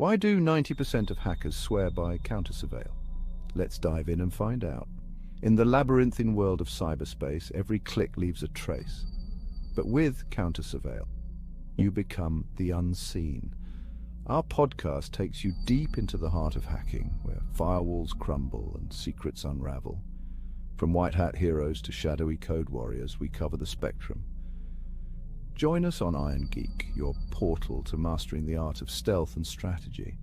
Why do 90% of hackers swear by counter-surveil? Let's dive in and find out. In the labyrinthine world of cyberspace, every click leaves a trace. But with counter-surveil, you become the unseen. Our podcast takes you deep into the heart of hacking, where firewalls crumble and secrets unravel. From white hat heroes to shadowy code warriors, we cover the spectrum. Join us on Iron Geek, your portal to mastering the art of stealth and strategy.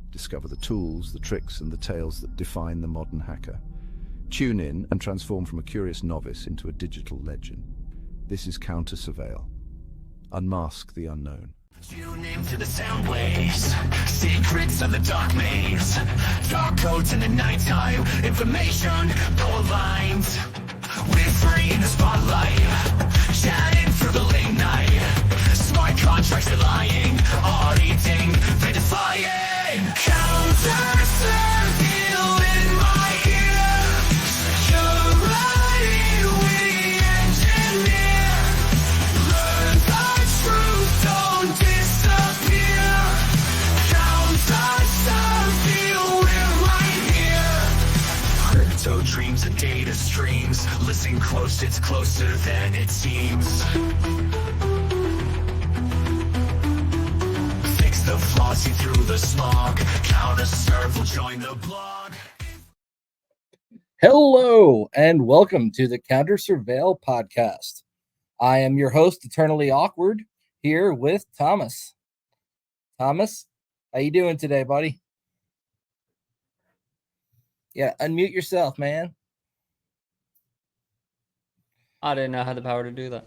Discover the tools, the tricks, and the tales that define the modern hacker. Tune in and transform from a curious novice into a digital legend. This is Counter Surveil. Unmask the unknown. Tune into the sound waves, secrets of the dark maze, dark codes in the nighttime, information, gold lines. We're free in the spotlight, chatting through the late night. Smart contracts are lying, auditing, verifying. Counter surveil in my ear, security we engineer. Learn the truth, don't disappear. Counter surveil, we're right here. Crypto dreams and data streams. Listen close, it's closer than it seems. Fix the flaws, see through the smog. Counter serve will join the blog. Hello and welcome to the Counter Surveil podcast. I am your host, Eternally Awkward, here with Thomas. Thomas, how you doing today, buddy? Yeah, unmute yourself, man. I didn't know I had the power to do that.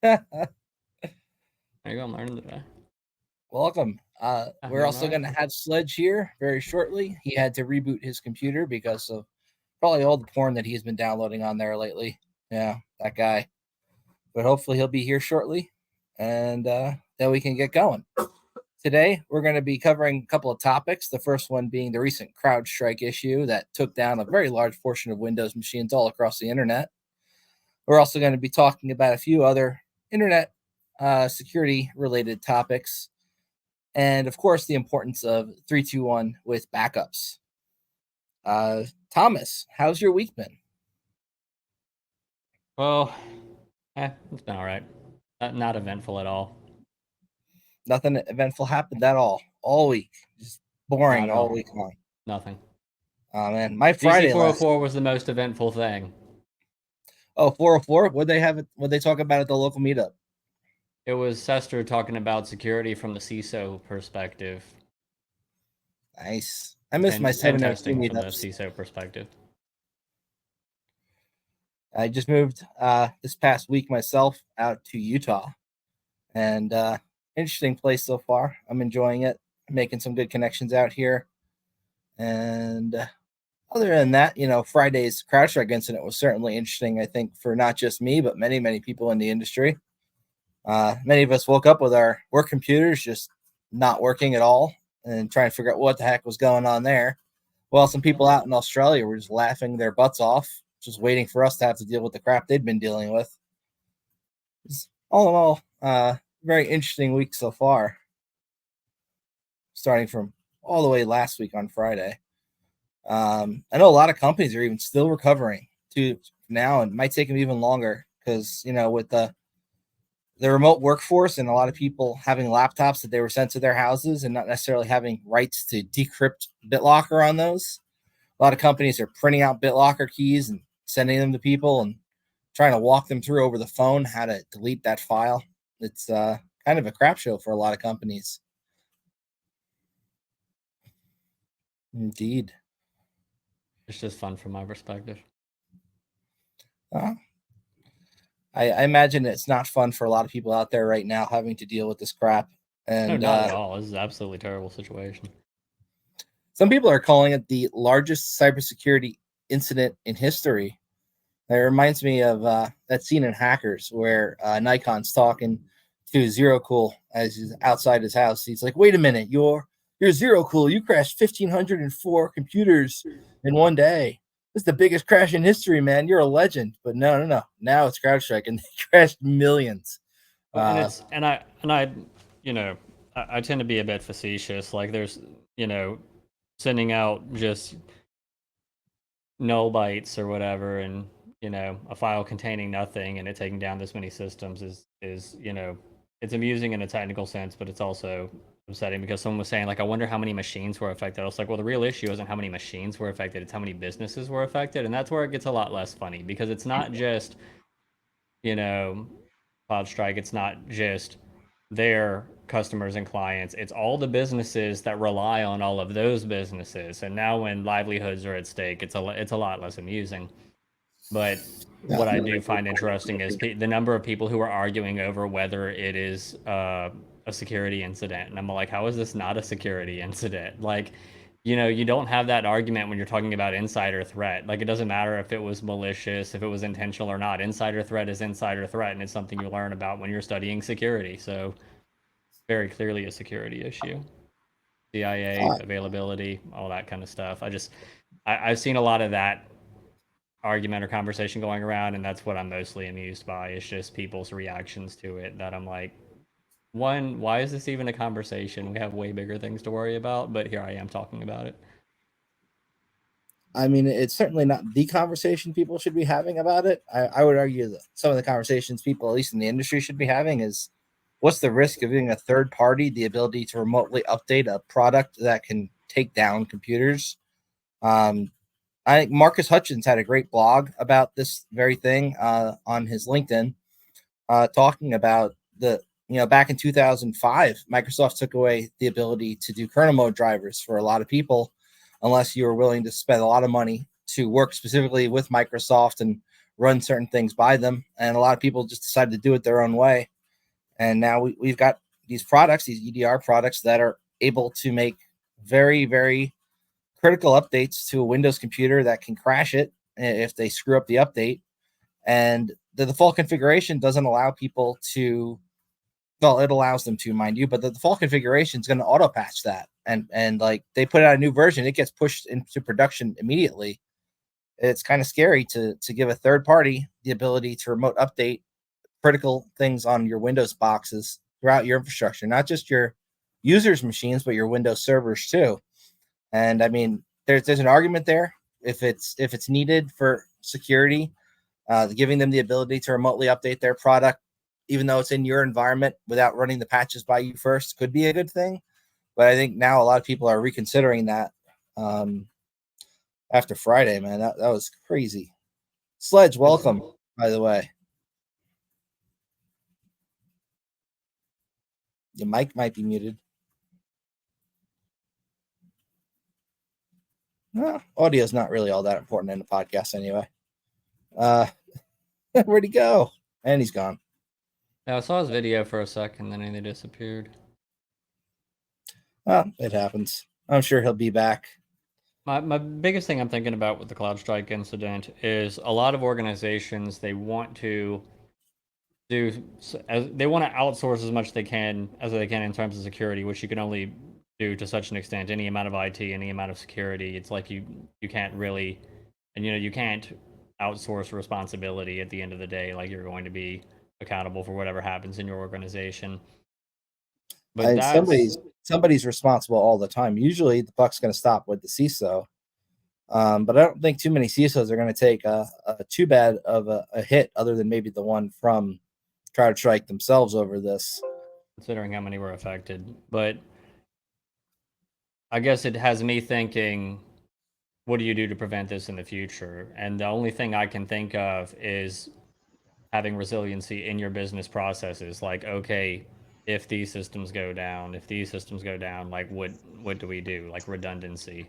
There you go, I'm learning today. Welcome. We're also going to have Sledge here very shortly. He had to reboot his computer because of probably all the porn that he's been downloading on there lately. Yeah, that guy. But hopefully he'll be here shortly, and then we can get going. Today, we're going to be covering a couple of topics. The first one being the recent Crowdstrike issue that took down a very large portion of Windows machines all across the internet. We're also going to be talking about a few other internet security-related topics. And, of course, the importance of 321 with backups. Thomas, how's your week been? Well, it's been all right. Not eventful at all. Nothing eventful happened at all week. Just boring Not at all all. week long. Nothing. Oh, man. My Friday DC 404 was the most eventful thing. Oh, 404? What'd they talk about at the local meetup? It was Sester talking about security from the CISO perspective. Nice. I missed my pen 702 testing from the meetups. CISO perspective. I just moved this past week myself out to Utah. And interesting place so far. I'm enjoying it. I'm making some good connections out here. And other than that, Friday's CrowdStrike incident was certainly interesting, I think, for not just me, but many, many people in the industry. Many of us woke up with our work computers just not working at all and trying to figure out what the heck was going on there. Well, some people out in Australia were just laughing their butts off, just waiting for us to have to deal with the crap they'd been dealing with. All in all, very interesting week so far, starting from all the way last week on Friday. I know a lot of companies are even still recovering to now, and might take them even longer because, with the remote workforce and a lot of people having laptops that they were sent to their houses and not necessarily having rights to decrypt BitLocker on those. A lot of companies are printing out BitLocker keys and sending them to people and trying to walk them through over the phone how to delete that file. It's kind of a crap show for a lot of companies. Indeed. It's just fun from my perspective. I imagine it's not fun for a lot of people out there right now having to deal with this crap. And No, not at all. This is an absolutely terrible situation. Some people are calling it the largest cybersecurity incident in history. It reminds me of that scene in Hackers where Nikon's talking to Zero Cool as he's outside his house. He's like, "Wait a minute, you're Zero Cool. You crashed 1,504 computers in one day. This is the biggest crash in history, man. You're a legend." But no. Now it's CrowdStrike, and they crashed millions. I I tend to be a bit facetious. Like there's, sending out just null bytes or whatever, and a file containing nothing, and it taking down this many systems is it's amusing in a technical sense, but it's also upsetting because someone was saying like, I wonder how many machines were affected. I was like, well, the real issue isn't how many machines were affected; it's how many businesses were affected, and that's where it gets a lot less funny because it's not just you know CloudStrike. It's not just their customers and clients. It's all the businesses that rely on all of those businesses. And now when livelihoods are at stake, it's a lot less amusing. But what I do find interesting is the number of people who are arguing over whether it is a security incident. And I'm like, how is this not a security incident? Like, you don't have that argument when you're talking about insider threat. Like, it doesn't matter if it was malicious, if it was intentional or not. Insider threat is insider threat, and it's something you learn about when you're studying security. So, very clearly a security issue. CIA availability, all that kind of stuff. I've seen a lot of that argument or conversation going around, and that's what I'm mostly amused by. It's just people's reactions to it that I'm like, one, why is this even a conversation? We have way bigger things to worry about, but here I am talking about it. I mean, it's certainly not the conversation people should be having about it. I would argue that some of the conversations people, at least in the industry, should be having is what's the risk of giving a third party the ability to remotely update a product that can take down computers? I think Marcus Hutchins had a great blog about this very thing on his LinkedIn, talking about back in 2005, Microsoft took away the ability to do kernel mode drivers for a lot of people, unless you were willing to spend a lot of money to work specifically with Microsoft and run certain things by them. And a lot of people just decided to do it their own way. And now we've got these products, these EDR products that are able to make very, very critical updates to a Windows computer that can crash it if they screw up the update. And the default configuration doesn't allow people to, well, it allows them to, mind you, but the default configuration is going to auto patch that. And like they put out a new version, it gets pushed into production immediately. It's kind of scary to give a third party the ability to remote update critical things on your Windows boxes throughout your infrastructure, not just your users' machines, but your Windows servers too. And I mean, there's an argument there if it's needed for security, giving them the ability to remotely update their product, even though it's in your environment without running the patches by you first, could be a good thing. But I think now a lot of people are reconsidering that after Friday, man. That was crazy. Sledge, welcome, by the way. Your mic might be muted. No, audio is not really all that important in the podcast anyway. Where'd he go? And he's gone. Yeah, I saw his video for a second, then he disappeared. Well, it happens. I'm sure he'll be back. My biggest thing I'm thinking about with the CloudStrike incident is a lot of organizations, they want to outsource as much as they can in terms of security, which you can only do to such an extent. Any amount of IT, any amount of security, it's like you can't really, and you can't outsource responsibility at the end of the day. Like you're going to be accountable for whatever happens in your organization. But somebody's responsible all the time. Usually the buck's going to stop with the CISO. But I don't think too many CISOs are going to take too bad of a hit, other than maybe the one from CrowdStrike themselves over this. Considering how many were affected. But I guess it has me thinking, what do you do to prevent this in the future? And the only thing I can think of is having resiliency in your business processes. Like, okay, if these systems go down, like what do we do? Like redundancy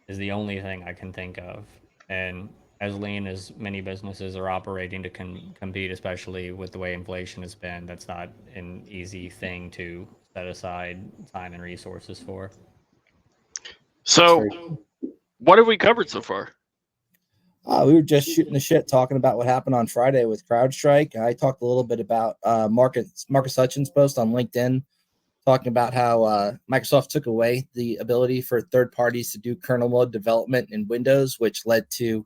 is the only thing I can think of. And as lean as many businesses are operating to compete, especially with the way inflation has been, that's not an easy thing to set aside time and resources for. So, what have we covered so far? We were just shooting the shit, talking about what happened on Friday with CrowdStrike. I talked a little bit about Marcus Hutchins' post on LinkedIn, talking about how Microsoft took away the ability for third parties to do kernel mode development in Windows, which led to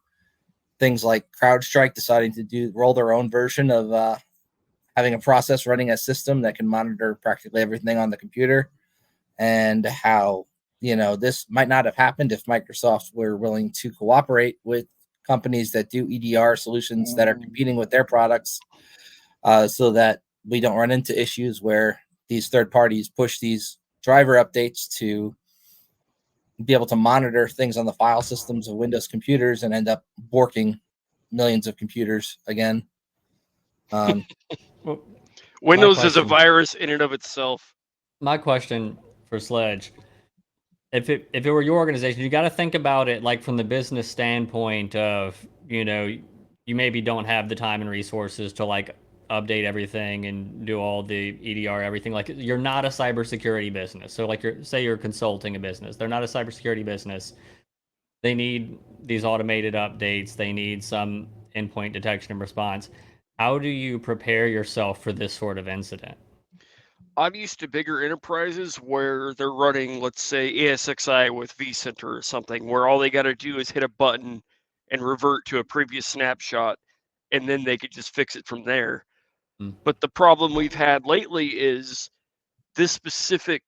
things like CrowdStrike deciding to roll their own version of having a process running a system that can monitor practically everything on the computer, and how, this might not have happened if Microsoft were willing to cooperate with companies that do EDR solutions that are competing with their products, so that we don't run into issues where these third parties push these driver updates to be able to monitor things on the file systems of Windows computers and end up borking millions of computers again. Well, Windows is a question- virus in and of itself. My question for Sledge: if it were your organization, you got to think about it like from the business standpoint of, you maybe don't have the time and resources to like update everything and do all the EDR everything. Like, you're not a cybersecurity business. So like, you're consulting a business. They're not a cybersecurity business. They need these automated updates. They need some endpoint detection and response. How do you prepare yourself for this sort of incident? I'm used to bigger enterprises where they're running, let's say, ASXi with vCenter or something, where all they got to do is hit a button and revert to a previous snapshot, and then they could just fix it from there. But the problem we've had lately is this specific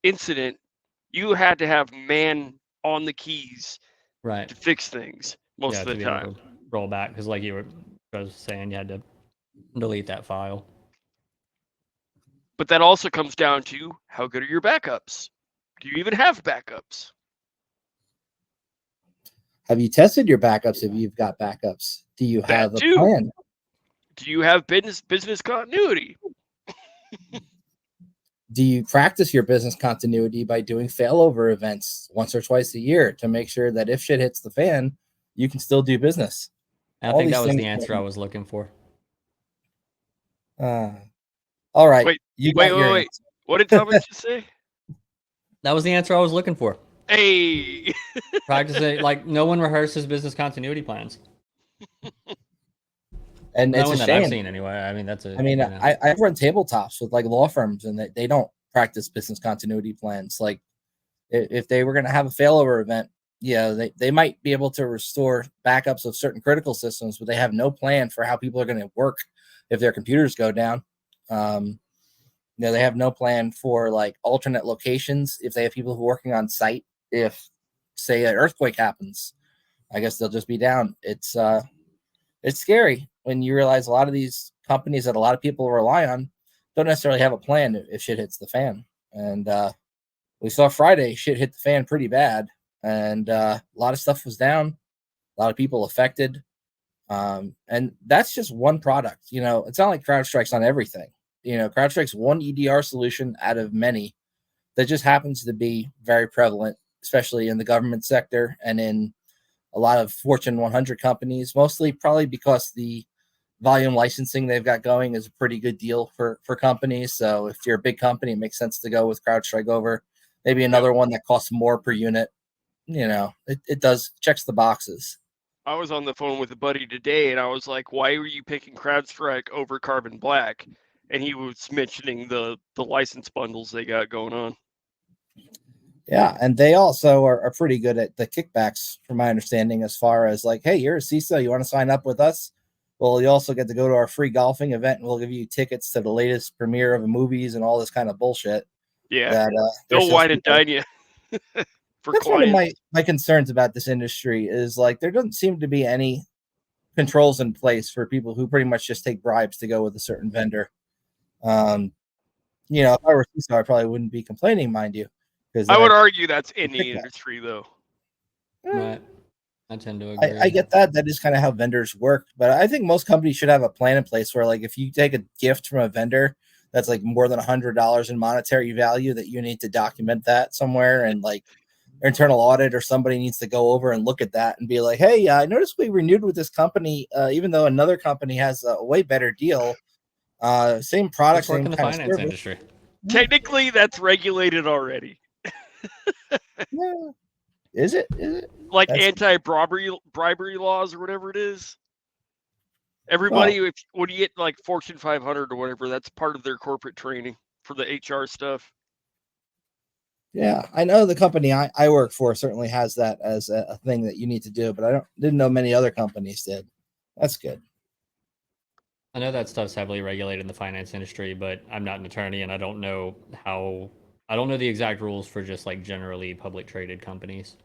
incident, you had to have man on the keys Right. to fix things most of the time. To roll back, because like I was saying, you had to delete that file. But that also comes down to how good are your backups? Do you even have backups? Have you tested your backups if you've got backups? Do you have a plan? Do you have business continuity? Do you practice your business continuity by doing failover events once or twice a year to make sure that if shit hits the fan, you can still do business? I think that was the answer I was looking for. All right. Wait. What did Thomas just say? That was the answer I was looking for. Hey. Practicing, like, no one rehearses business continuity plans. And no it's one a that shame. I've seen anyway. I mean, I've run tabletops with like law firms, and they don't practice business continuity plans. Like, if they were going to have a failover event, they might be able to restore backups of certain critical systems, but they have no plan for how people are going to work if their computers go down. They have no plan for like alternate locations if they have people who are working on site. If, say, an earthquake happens, I guess they'll just be down. It's scary when you realize a lot of these companies that a lot of people rely on don't necessarily have a plan if shit hits the fan. And we saw Friday shit hit the fan pretty bad, and a lot of stuff was down, a lot of people affected. And that's just one product. It's not like Crowdstrike's on everything. Crowdstrike's one EDR solution out of many that just happens to be very prevalent, especially in the government sector and in a lot of Fortune 100 companies, mostly probably because the volume licensing they've got going is a pretty good deal for companies. So if you're a big company, it makes sense to go with CrowdStrike over maybe another one that costs more per unit. It does checks the boxes. I was on the phone with a buddy today, and I was like, why were you picking CrowdStrike over Carbon Black? And he was mentioning the license bundles they got going on. Yeah, and they also are pretty good at the kickbacks, from my understanding, as far as like, hey, you're a CISO, you want to sign up with us? Well, you also get to go to our free golfing event, and we'll give you tickets to the latest premiere of movies and all this kind of bullshit. Yeah, they'll wine and dine you. That's one of my concerns about this industry is like there doesn't seem to be any controls in place for people who pretty much just take bribes to go with a certain vendor. If I were CISO, I probably wouldn't be complaining, mind you. I would argue that's in the industry, though. Right. I tend to agree. I get that. That is kind of how vendors work. But I think most companies should have a plan in place where, like, if you take a gift from a vendor that's like more than $100 in monetary value, that you need to document that somewhere, and like internal audit or somebody needs to go over and look at that and be like, hey, I noticed we renewed with this company, even though another company has a way better deal. Same product, same in the kind finance of industry. Technically, that's regulated already. Yeah. Is it? Like anti-bribery laws or whatever it is. Everybody, when you get like Fortune 500 or whatever, that's part of their corporate training for the HR stuff. Yeah, I know the company I work for certainly has that as a thing that you need to do, but didn't know many other companies did. That's good. I know that stuff's heavily regulated in the finance industry, but I'm not an attorney and I don't know the exact rules for just like generally public traded companies.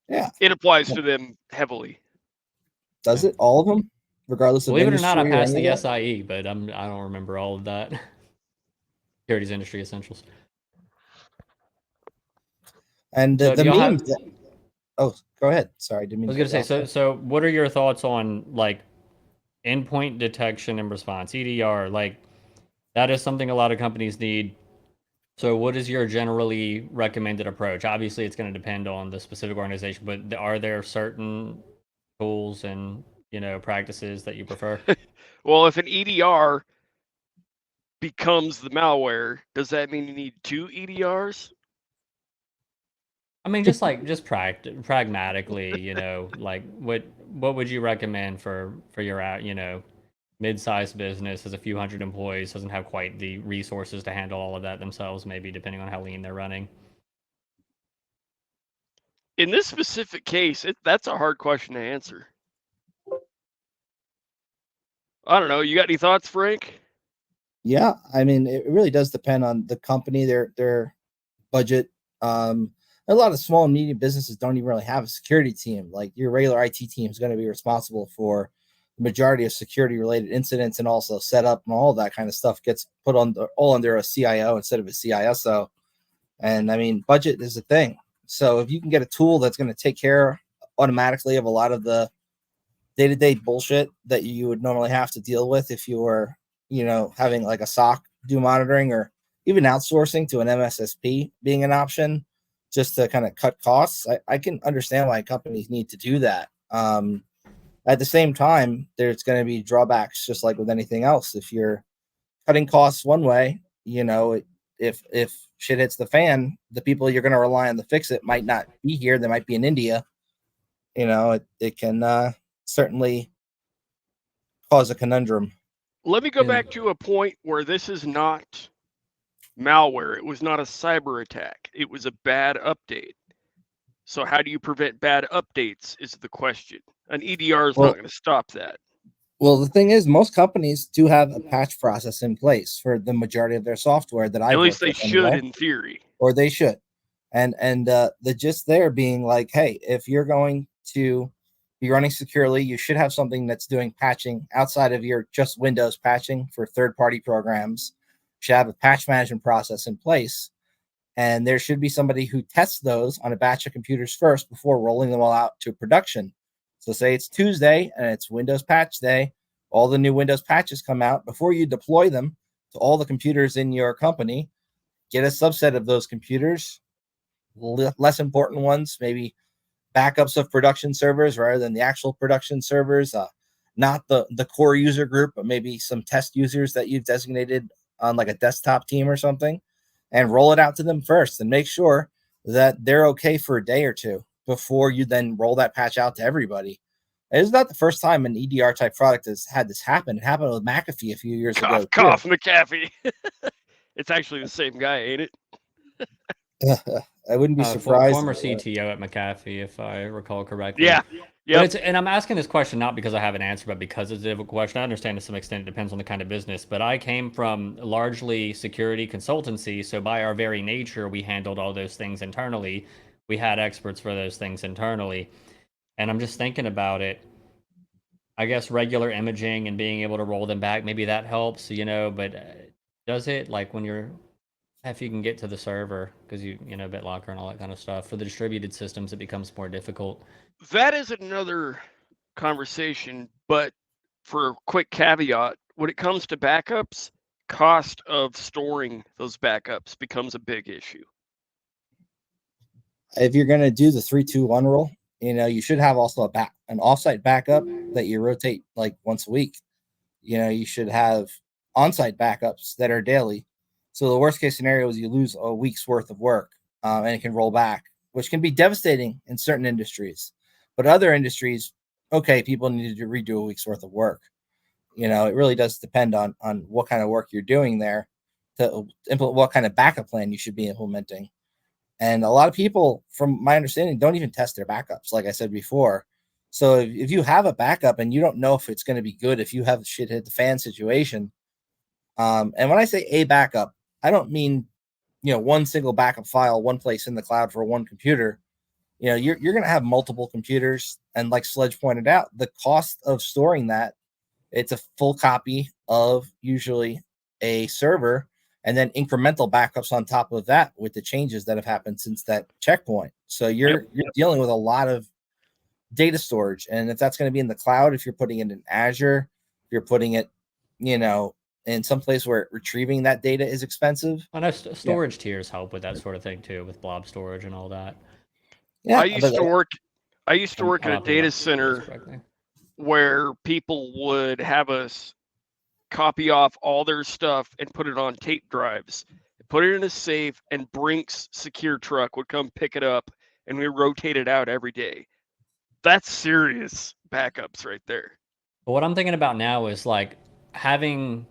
Yeah. It applies to them heavily. Does Yeah. it? All of them? Regardless of Believe it or not, I industry or passed any the of that? SIE, but I don't remember all of that. Securities industry essentials. And So the do y'all memes. have? Oh, go ahead. Sorry, didn't I mean was to gonna cut you say, off so there. so what are your thoughts on like endpoint detection and response, EDR? Like that is something a lot of companies need. So what is your generally recommended approach? Obviously, it's going to depend on the specific organization, but are there certain tools and practices that you prefer? Well, if an EDR becomes the malware, does that mean you need 2 EDRs? I mean, just pragmatically, like what would you recommend for your mid-sized business has a few hundred employees, doesn't have quite the resources to handle all of that themselves, maybe depending on how lean they're running. In this specific case, that's a hard question to answer. I don't know. You got any thoughts, Frank? Yeah, I mean, it really does depend on the company, their budget. A lot of small and medium businesses don't even really have a security team. Like your regular IT team is going to be responsible for the majority of security related incidents, and also setup and all that kind of stuff gets put on all under a CIO instead of a CISO. And I mean, budget is a thing. So if you can get a tool that's going to take care automatically of a lot of the day-to-day bullshit that you would normally have to deal with if you were, having like a SOC do monitoring, or even outsourcing to an MSSP being an option just to kind of cut costs. I can understand why companies need to do that. At the same time, there's going to be drawbacks, just like with anything else. If you're cutting costs one way, if shit hits the fan, the people you're going to rely on to fix it might not be here. They might be in India. It can certainly cause a conundrum. Let me go back to a point where this is not malware. It was not a cyber attack. It was a bad update. So how do you prevent bad updates is the question. An EDR is not going to stop that. Well, the thing is, most companies do have a patch process in place for the majority of their software that I've At least worked they with should, anyway. in theory. Or they should. And the gist there being like, hey, if you're going to be running securely, you should have something that's doing patching outside of your just Windows patching for third-party programs. You should have a patch management process in place. And there should be somebody who tests those on a batch of computers first before rolling them all out to production. So say it's Tuesday and it's Windows patch day. All the new Windows patches come out. Before you deploy them to all the computers in your company, get a subset of those computers, less important ones, maybe backups of production servers rather than the actual production servers, not the core user group, but maybe some test users that you've designated on like a desktop team or something, and roll it out to them first and make sure that they're okay for a day or two before you then roll that patch out to everybody. It's not the first time an EDR type product has had this happen. It happened with McAfee a few years ago. Cough, McAfee. It's actually the same guy, ain't it? I wouldn't be surprised. Former CTO at McAfee, if I recall correctly. Yeah. Yep. And I'm asking this question not because I have an answer, but because it's a difficult question. I understand to some extent it depends on the kind of business, but I came from largely security consultancy, so by our very nature, we handled all those things internally. We had experts for those things internally, and I'm just thinking about it. I guess regular imaging and being able to roll them back, maybe that helps, but does it, like when you're, if you can get to the server, because BitLocker and all that kind of stuff, for the distributed systems, it becomes more difficult. That is another conversation, but for a quick caveat, when it comes to backups, cost of storing those backups becomes a big issue. If you're going to do the 3-2-1 rule, you should have also an offsite backup that you rotate like once a week. You should have on-site backups that are daily. So the worst case scenario is you lose a week's worth of work, and it can roll back, which can be devastating in certain industries. But other industries, okay, people need to redo a week's worth of work. It really does depend on what kind of work you're doing there to implement what kind of backup plan you should be implementing. And a lot of people, from my understanding, don't even test their backups, like I said before. So if you have a backup and you don't know if it's going to be good, if you have shit hit the fan situation, and when I say a backup, I don't mean one single backup file, one place in the cloud for one computer. You're going to have multiple computers, and like Sledge pointed out, the cost of storing that, it's a full copy of usually a server, and then incremental backups on top of that with the changes that have happened since that checkpoint. So you're dealing with a lot of data storage, and if that's going to be in the cloud, if you're putting it in Azure, if you're putting it, in some place where retrieving that data is expensive. I know storage tiers help with that sort of thing too, with blob storage and all that. Yeah, I used to work in a data center where people would have us copy off all their stuff and put it on tape drives, put it in a safe, and Brink's secure truck would come pick it up, and we rotate it out every day. That's serious backups right there. But what I'm thinking about now is like having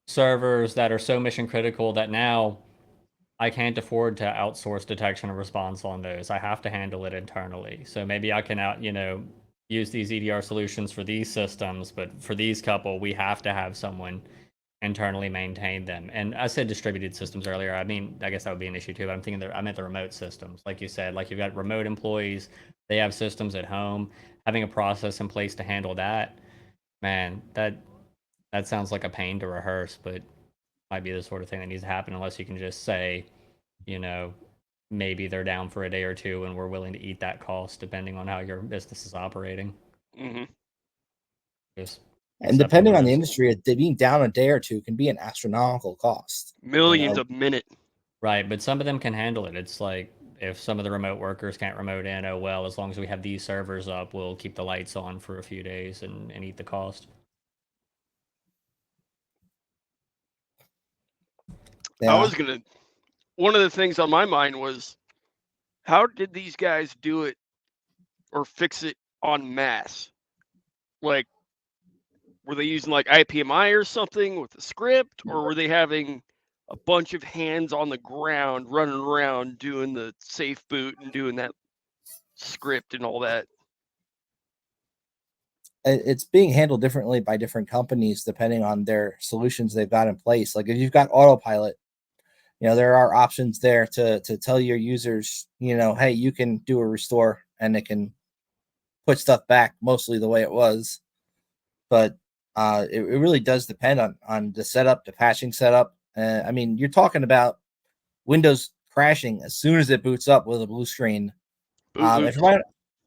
servers that are so mission critical that now I can't afford to outsource detection and response on those. I have to handle it internally. So maybe I can use these EDR solutions for these systems, but for these couple, we have to have someone internally maintain them. And I said distributed systems earlier. I mean, I guess that would be an issue too, but I'm thinking I meant the remote systems. Like you said, like you've got remote employees, they have systems at home, having a process in place to handle that. Man, that sounds like a pain to rehearse, but might be the sort of thing that needs to happen unless you can just say, maybe they're down for a day or two and we're willing to eat that cost depending on how your business is operating. Mm-hmm. And depending on the industry, being down a day or two can be an astronomical cost. Millions a minute. Right, but some of them can handle it. It's like if some of the remote workers can't remote in, oh well, as long as we have these servers up, we'll keep the lights on for a few days and eat the cost. Yeah. One of the things on my mind was, how did these guys do it or fix it en masse? Like, were they using like IPMI or something with the script, or were they having a bunch of hands on the ground running around doing the safe boot and doing that script and all that? It's being handled differently by different companies depending on their solutions they've got in place. Like if you've got autopilot, there are options there to tell your users, hey, you can do a restore and it can put stuff back mostly the way it was. But it really does depend on the setup, the patching setup. I mean, you're talking about Windows crashing as soon as it boots up with a blue screen. And from my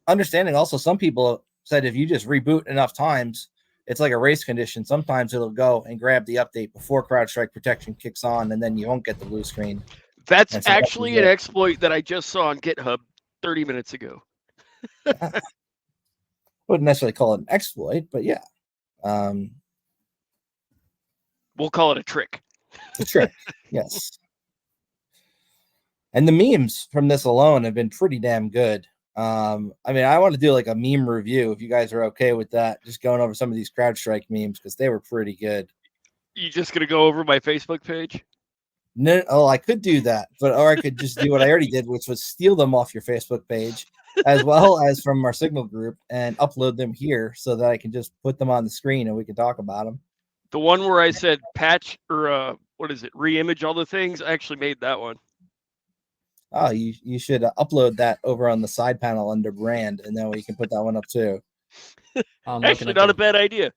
understanding, also, some people said if you just reboot enough times, it's like a race condition. Sometimes it'll go and grab the update before CrowdStrike protection kicks on, and then you won't get the blue screen. That's actually an exploit that I just saw on GitHub 30 minutes ago. Wouldn't necessarily call it an exploit, but yeah. We'll call it a trick. It's a trick, yes. And the memes from this alone have been pretty damn good. I mean, I want to do like a meme review if you guys are okay with that. Just going over some of these CrowdStrike memes because they were pretty good. You just gonna go over my Facebook page? No, I could do that, or I could just do what I already did, which was steal them off your Facebook page, as well as from our Signal group, and upload them here so that I can just put them on the screen and we can talk about them. The one where I said patch or re-image all the things, I actually made that one. Oh, you should upload that over on the side panel under brand, and then we can put that one up too. Actually, not a bad idea.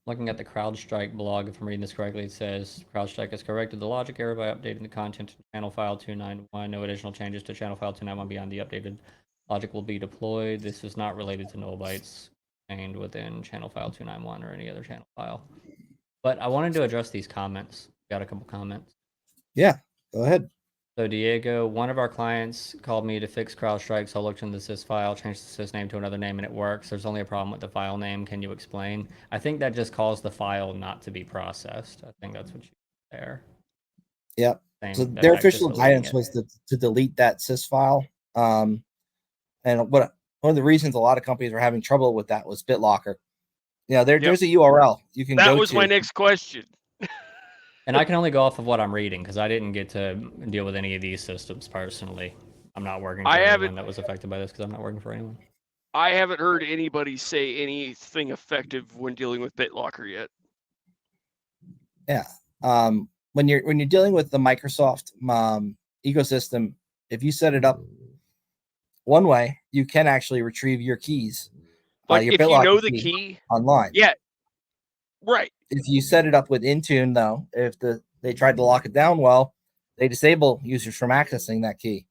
Looking at the CrowdStrike blog, if I'm reading this correctly, it says CrowdStrike has corrected the logic error by updating the content to channel file 291. No additional changes to channel file 291 beyond the updated logic will be deployed. This is not related to null bytes contained within channel file 291 or any other channel file. But I wanted to address these comments. Got a couple comments. Yeah, go ahead. So Diego, one of our clients called me to fix CrowdStrike, so I looked in the sys file, changed the sys name to another name, and it works. There's only a problem with the file name. Can you explain? I think that just caused the file not to be processed. I think that's what you did there. Yep. So their official guidance was to delete that sys file. And one of the reasons a lot of companies were having trouble with that was BitLocker. There's a URL you can go to. That was my next question. And I can only go off of what I'm reading because I didn't get to deal with any of these systems personally. I'm not working for anyone that was affected by this because I'm not working for anyone. I haven't heard anybody say anything effective when dealing with BitLocker yet. Yeah. When you're dealing with the Microsoft ecosystem, if you set it up one way, you can actually retrieve your keys, Like your if you know BitLocker the key key, online. yeah, right. If you set it up with Intune, though, if they tried to lock it down, well, they disable users from accessing that key,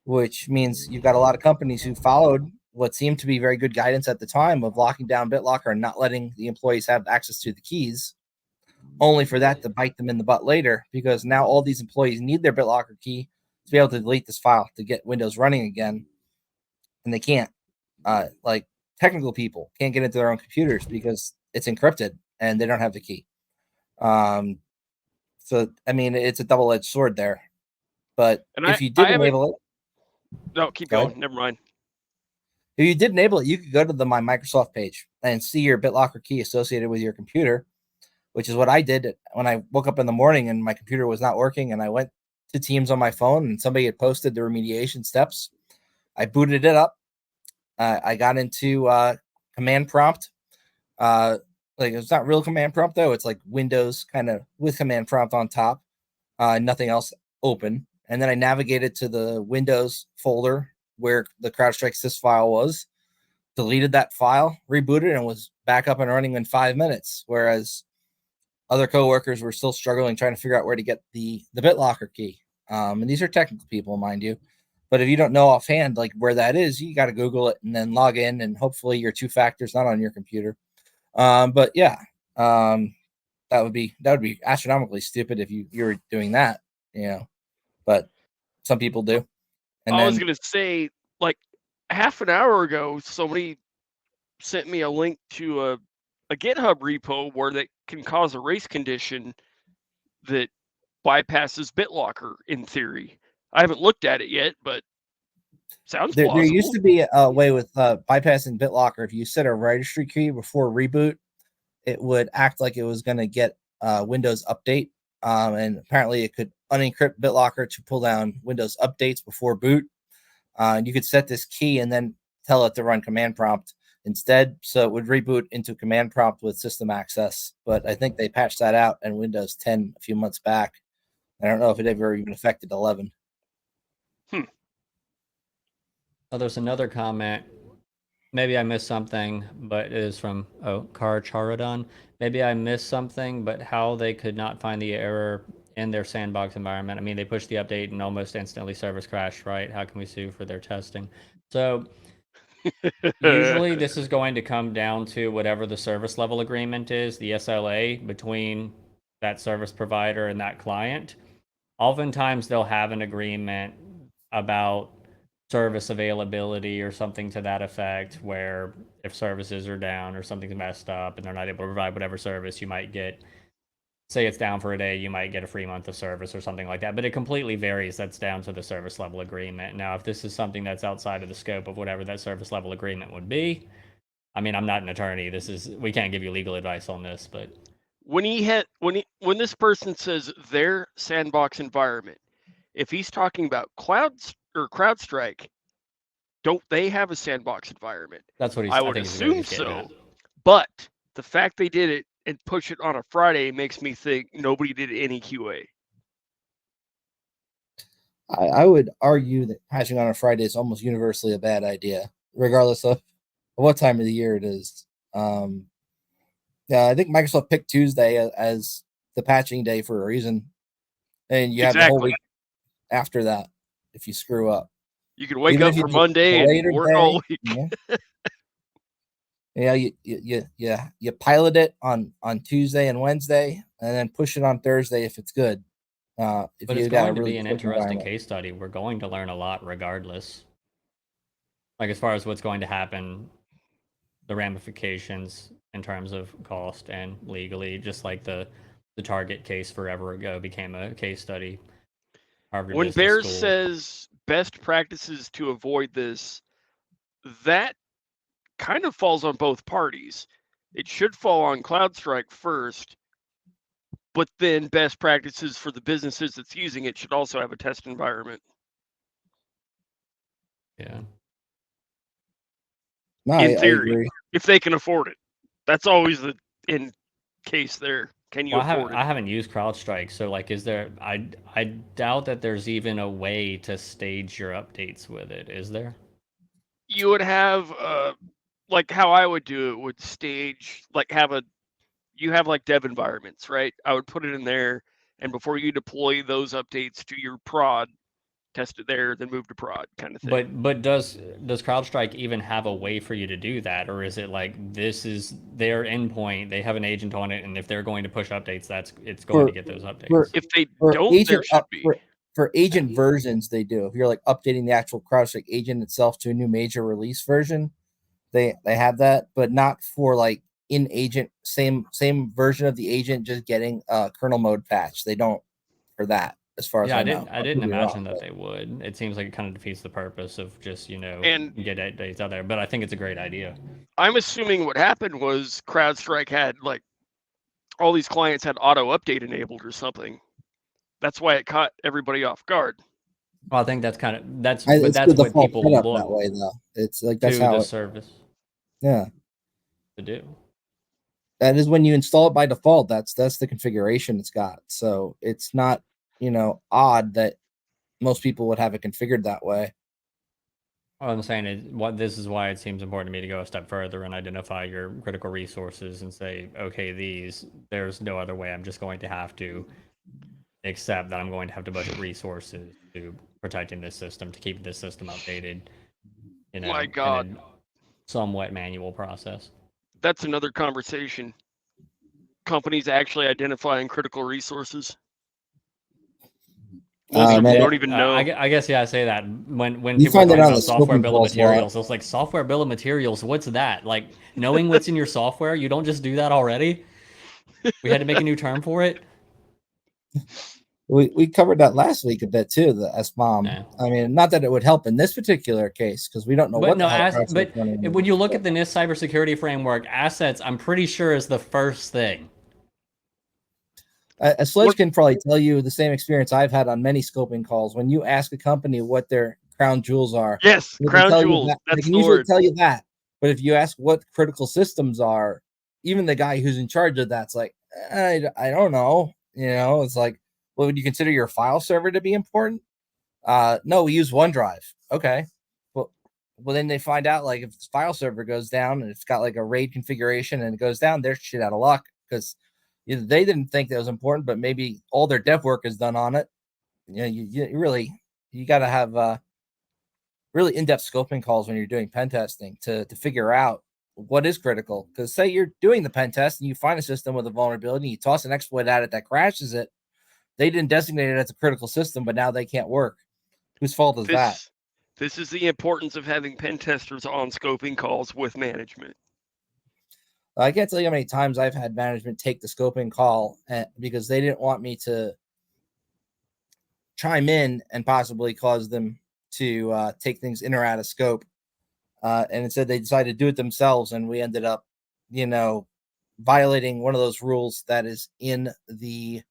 which means you've got a lot of companies who followed what seemed to be very good guidance at the time of locking down BitLocker and not letting the employees have access to the keys, only for that to bite them in the butt later, because now all these employees need their BitLocker key to be able to delete this file to get Windows running again, and they can't. Like technical people can't get into their own computers because it's encrypted and they don't have the key. So I mean, it's a double-edged sword there. But And if you did I haven't. enable it, No, keep go going. ahead. Never mind. If you did enable it, you could go to the My Microsoft page and see your BitLocker key associated with your computer, which is what I did when I woke up in the morning and my computer was not working, and I went to Teams on my phone and somebody had posted the remediation steps. I booted it up. I got into command prompt. Like it's not real command prompt though. It's like Windows kind of with command prompt on top. Nothing else open. And then I navigated to the Windows folder where the Crowdstrike sys file was, deleted that file, rebooted, and was back up and running in 5 minutes. Whereas other coworkers were still struggling trying to figure out where to get the BitLocker key. And these are technical people, mind you. But if you don't know offhand like where that is, you got to Google it and then log in, and hopefully your two factor's not on your computer. But yeah, that would be astronomically stupid if you were doing that, But some people do. And I was then gonna say, like half an hour ago, somebody sent me a link to a GitHub repo where that can cause a race condition that bypasses BitLocker in theory. I haven't looked at it yet, but sounds there used plausible. to be a way with bypassing BitLocker. If you set a registry key before reboot, it would act like it was going to get Windows Update. And apparently it could unencrypt BitLocker to pull down Windows updates before boot. And you could set this key and then tell it to run command prompt instead. So it would reboot into command prompt with system access. But I think they patched that out in Windows 10 a few months back. I don't know if it ever even affected 11. Oh, there's another comment. Maybe I missed something, but it is from Car Charadon. Maybe I missed something, but how they could not find the error in their sandbox environment. I mean, they pushed the update and almost instantly service crashed, right? How can we sue for their testing? So usually this is going to come down to whatever the service level agreement is, the SLA between that service provider and that client. Oftentimes they'll have an agreement about service availability or something to that effect, where if services are down or something's messed up and they're not able to provide whatever service, you might get, say it's down for a day, you might get a free month of service or something like that. But it completely varies. That's down to the service level agreement. Now, if this is something that's outside of the scope of whatever that service level agreement would be, I mean, I'm not an attorney. We can't give you legal advice on this, but when this person says their sandbox environment, if he's talking about Crowdstrike, don't they have a sandbox environment? that's what I would assume so. But the fact they did it and push it on a Friday makes me think nobody did any QA. I would argue that patching on a Friday is almost universally a bad idea, regardless of what time of the year it is. Yeah, I think Microsoft picked Tuesday as the patching day for a reason, and you have the whole week after that if you screw up. You can wake up for Monday and work all week. Yeah, you pilot it on Tuesday and Wednesday, and then push it on Thursday if it's good. But it's going to be an interesting case study. We're going to learn a lot regardless. Like as far as what's going to happen, the ramifications in terms of cost and legally, just like the Target case forever ago became a case study. Harvard when Business Bears School. says best practices to avoid this, that kind of falls on both parties. It should fall on CrowdStrike first, but then best practices for the businesses that's using it should also have a test environment. Yeah. No, in I theory, agree. if they can afford it. That's always the in case there. Can you Well, afford I it? haven't used CrowdStrike, so like, is there? I doubt that there's even a way to stage your updates with it. Is there? You would have like how I would do it would stage like you have like dev environments, right? I would put it in there, and before you deploy those updates to your prod, test it there, then move to prod, kind of thing. But does CrowdStrike even have a way for you to do that, or is it like this is their endpoint? They have an agent on it, and if they're going to push updates, it's going to For get those for updates. If they for don't, there agent should be. for agent versions, they do. If you're like updating the actual CrowdStrike agent itself to a new major release version, they have that, but not for like in agent same version of the agent just getting a kernel mode patch. They don't for that, as far as Yeah, I know. I I didn't could be imagine wrong, that but they would. It seems like it kind of defeats the purpose of just And get updates out there. But I think it's a great idea. I'm assuming what happened was CrowdStrike had like all these clients had auto update enabled or something. That's why it caught everybody off guard. Well, I think that's kind of but it's the that's what default people setup look that way though. It's like that's to how the it. service Yeah, to do. that is when you install it by default. That's the configuration it's got. So it's not odd that most people would have it configured that way. All I'm saying is, this is why it seems important to me to go a step further and identify your critical resources and say, okay, there's no other way. I'm just going to have to accept that I'm going to have to budget resources to protecting this system, to keep this system updated, My in God, a somewhat manual process. that's another conversation. Companies actually identifying critical resources. Most people don't even know. I guess, yeah, I say that when You people are find that talking on about the software scoping bill of calls a lot. materials, it's like software bill of materials. What's that? Like knowing what's in your software, you don't just do that already. We had to make a new term for it. We covered that last week a bit too, the SBOM. Yeah. I mean, not that it would help in this particular case because we don't know But what no, the hell CrowdStrike's running in. when you look at the NIST cybersecurity framework, assets, I'm pretty sure is the first thing. Sledge can probably tell you the same experience I've had on many scoping calls. When you ask a company what their crown jewels are, Yes, they crown tell jewels. you they That's can the usually word. tell you that. But if you ask what critical systems are, even the guy who's in charge of that's like, I don't know. It's like, well, would you consider your file server to be important? No, we use OneDrive. Okay. Well, then they find out like if the file server goes down and it's got like a RAID configuration and it goes down, they're shit out of luck because they didn't think that was important, but maybe all their dev work is done on it. You got to have really in-depth scoping calls when you're doing pen testing to figure out what is critical. Because say you're doing the pen test and you find a system with a vulnerability, you toss an exploit at it that crashes it. They didn't designate it as a critical system, but now they can't work. Whose fault is that? This is the importance of having pen testers on scoping calls with management. I can't tell you how many times I've had management take the scoping call because they didn't want me to chime in and possibly cause them to take things in or out of scope. And instead they decided to do it themselves. And we ended up, violating one of those rules that is in the,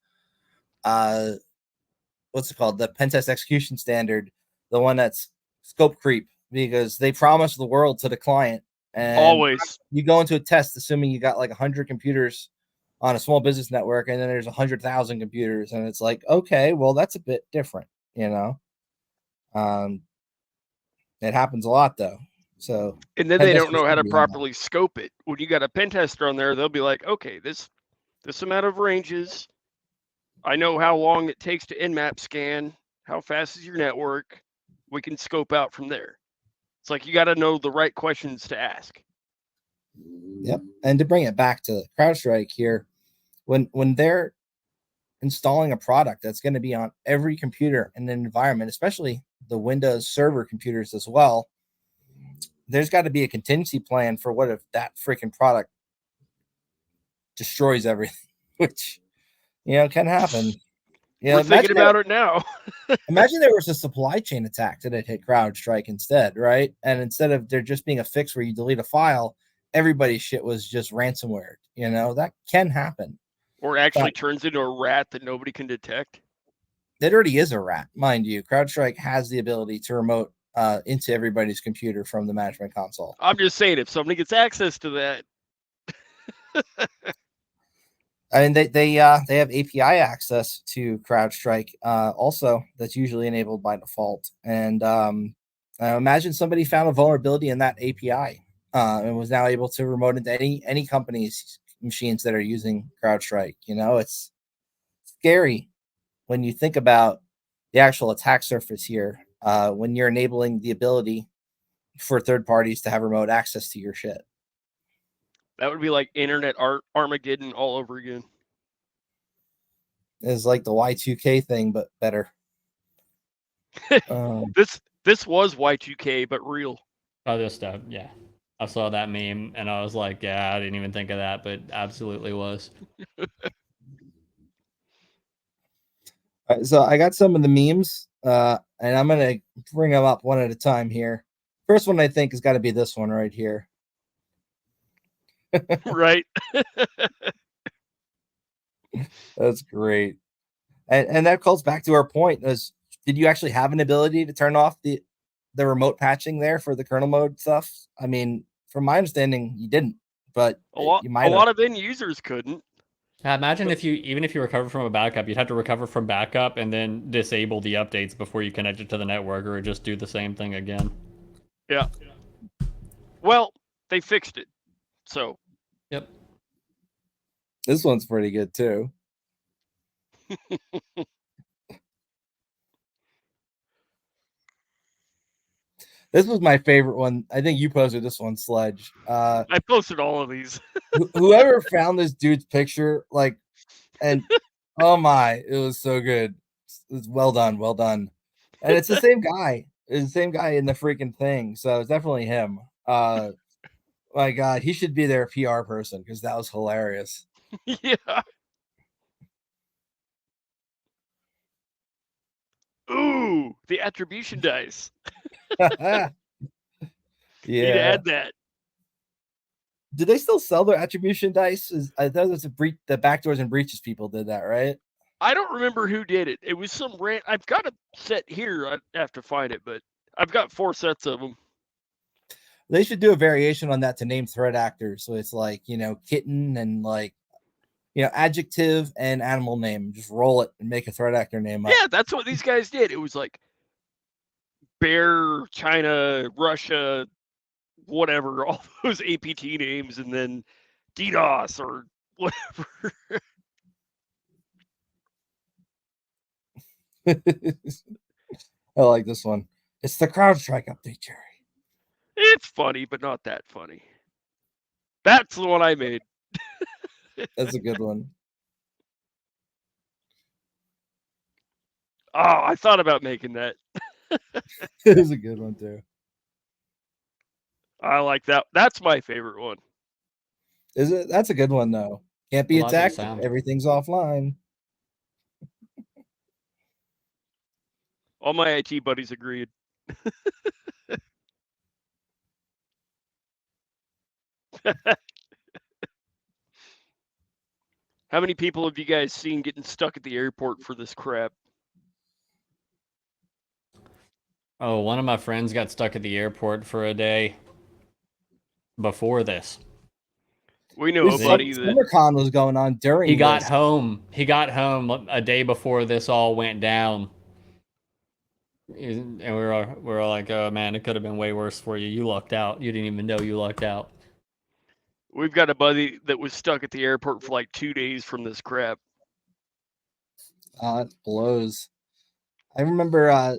what's it called? The pen test execution standard, the one that's scope creep, because they promised the world to the client. And always you go into a test assuming you got like 100 computers on a small business network, and then there's 100,000 computers, and it's like, okay, well, that's a bit different, It happens a lot though. So, and then they don't know how to properly scope it. When you got a pen tester on there, they'll be like, okay, this amount of ranges. I know how long it takes to nmap scan. How fast is your network? We can scope out from there. It's like you got to know the right questions to ask. Yep. And to bring it back to CrowdStrike here, when they're installing a product that's going to be on every computer in an environment, especially the Windows server computers as well, there's got to be a contingency plan for what if that freaking product destroys everything, which can happen. We're thinking about it now. Imagine there was a supply chain attack that had hit CrowdStrike instead, right? And instead of there just being a fix where you delete a file, everybody's shit was just ransomware. That can happen. Or actually turns into a rat that nobody can detect. It already is a rat, mind you. CrowdStrike has the ability to remote into everybody's computer from the management console. I'm just saying, if somebody gets access to that, I mean, they have API access to CrowdStrike. Also, that's usually enabled by default. And imagine somebody found a vulnerability in that API and was now able to remote into any company's machines that are using CrowdStrike. You know, it's scary when you think about the actual attack surface here. When you're enabling the ability for third parties to have remote access to your shit. that would be like Internet Armageddon all over again. It's like the Y2K thing, but better. This was Y2K, but real. Other stuff, yeah. I saw that meme and I was like, yeah, I didn't even think of that, but absolutely was. So I got some of the memes, and I'm gonna bring them up one at a time here. First one I think has got to be this one right here. Right. That's great, and that calls back to our point: did you actually have an ability to turn off the remote patching there for the kernel mode stuff? I mean, from my understanding, you didn't, but you might. A lot of end users couldn't. Imagine if even if you recover from a backup, you'd have to recover from backup and then disable the updates before you connect it to the network, or just do the same thing again. Yeah. Well, they fixed it. So. Yep. This one's pretty good too. This was my favorite one. I think you posted this one, Sledge. I posted all of these. Whoever found this dude's picture, like, and oh my, it was so good. It's well done, well done. And it's the same guy. It's the same guy in the freaking thing. So it's definitely him. My God, he should be their PR person because that was hilarious. Yeah. Ooh, the attribution dice. Yeah. Need to add that. Do they still sell their attribution dice? I thought it was the backdoors and breaches people did that, right? I don't remember who did it. It was some I've got a set here. I have to find it, but I've got 4 sets of them. They should do a variation on that to name threat actors. So it's like, kitten and like, adjective and animal name. Just roll it and make a threat actor name up. Yeah, that's what these guys did. It was like Bear, China, Russia, whatever, all those APT names, and then DDoS or whatever. I like this one. It's the CrowdStrike update, Jerry. It's funny, but not that funny. That's the one I made. That's a good one. Oh, I thought about making that. It is a good one too. I like that. That's my favorite one. Is it? That's a good one though. Can't be attacked. Everything's offline. All my IT buddies agreed. How many people have you guys seen getting stuck at the airport for this crap? Oh, one of my friends got stuck at the airport for a day before this. We know a buddy that SummerCon was going on during. He got home. He got home a day before this all went down, and we were like, "Oh man, it could have been way worse for you. You lucked out. You didn't even know you lucked out." We've got a buddy that was stuck at the airport for like 2 days from this crap. It blows. I remember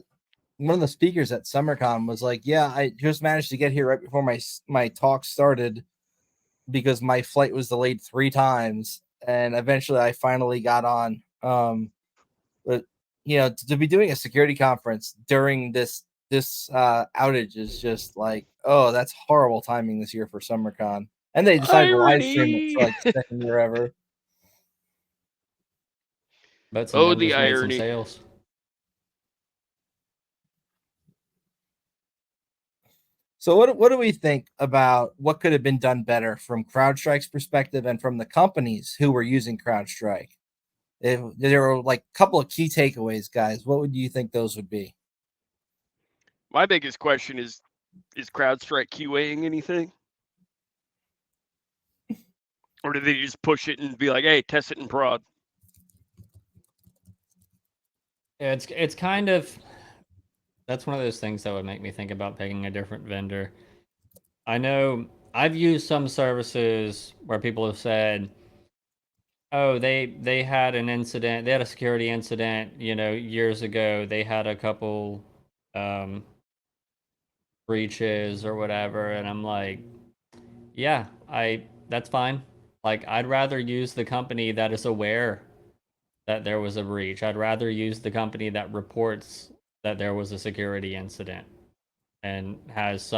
one of the speakers at SummerCon was like, "Yeah, I just managed to get here right before my talk started because my flight was delayed 3 times, and eventually I finally got on." But to be doing a security conference during this outage is just like, oh, that's horrible timing this year for SummerCon. And they decided to live stream it for like the second year ever. But the irony. Some sales. So what do we think about what could have been done better from CrowdStrike's perspective and from the companies who were using CrowdStrike? If there were like a couple of key takeaways, guys, what would you think those would be? My biggest question is CrowdStrike QAing anything? Or do they just push it and be like, hey, test it in prod? Yeah, it's kind of, that's one of those things that would make me think about picking a different vendor. I know I've used some services where people have said, oh, they had an incident, they had a security incident, years ago. They had a couple um, breaches or whatever, and I'm like, yeah, that's fine. Like, I'd rather use the company that is aware that there was a breach. I'd rather use the company that reports that there was a security incident and has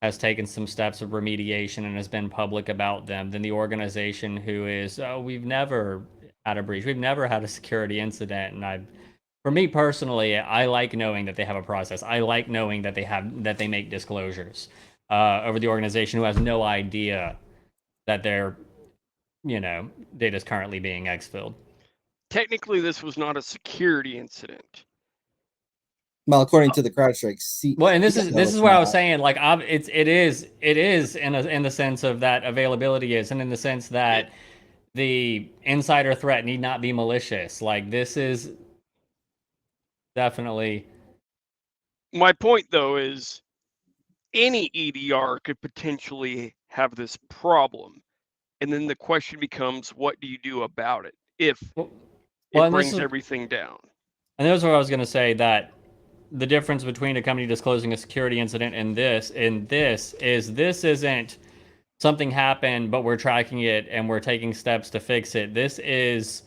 has taken some steps of remediation and has been public about them than the organization who is, oh, we've never had a breach. We've never had a security incident. And for me personally, I like knowing that they have a process. I like knowing that they make disclosures over the organization who has no idea that their, data is currently being exfilled. Technically, this was not a security incident. Well, according to the CrowdStrike, well, and this is what I was saying. Like, it is in the sense of that availability is, and in the sense that the insider threat need not be malicious. Like, this is definitely. My point, though, is any EDR could potentially have this problem, and then the question becomes, what do you do about it if it brings everything down? And that's what I was going to say, that the difference between a company disclosing a security incident and this is this isn't something happened, but we're tracking it and we're taking steps to fix it. This is,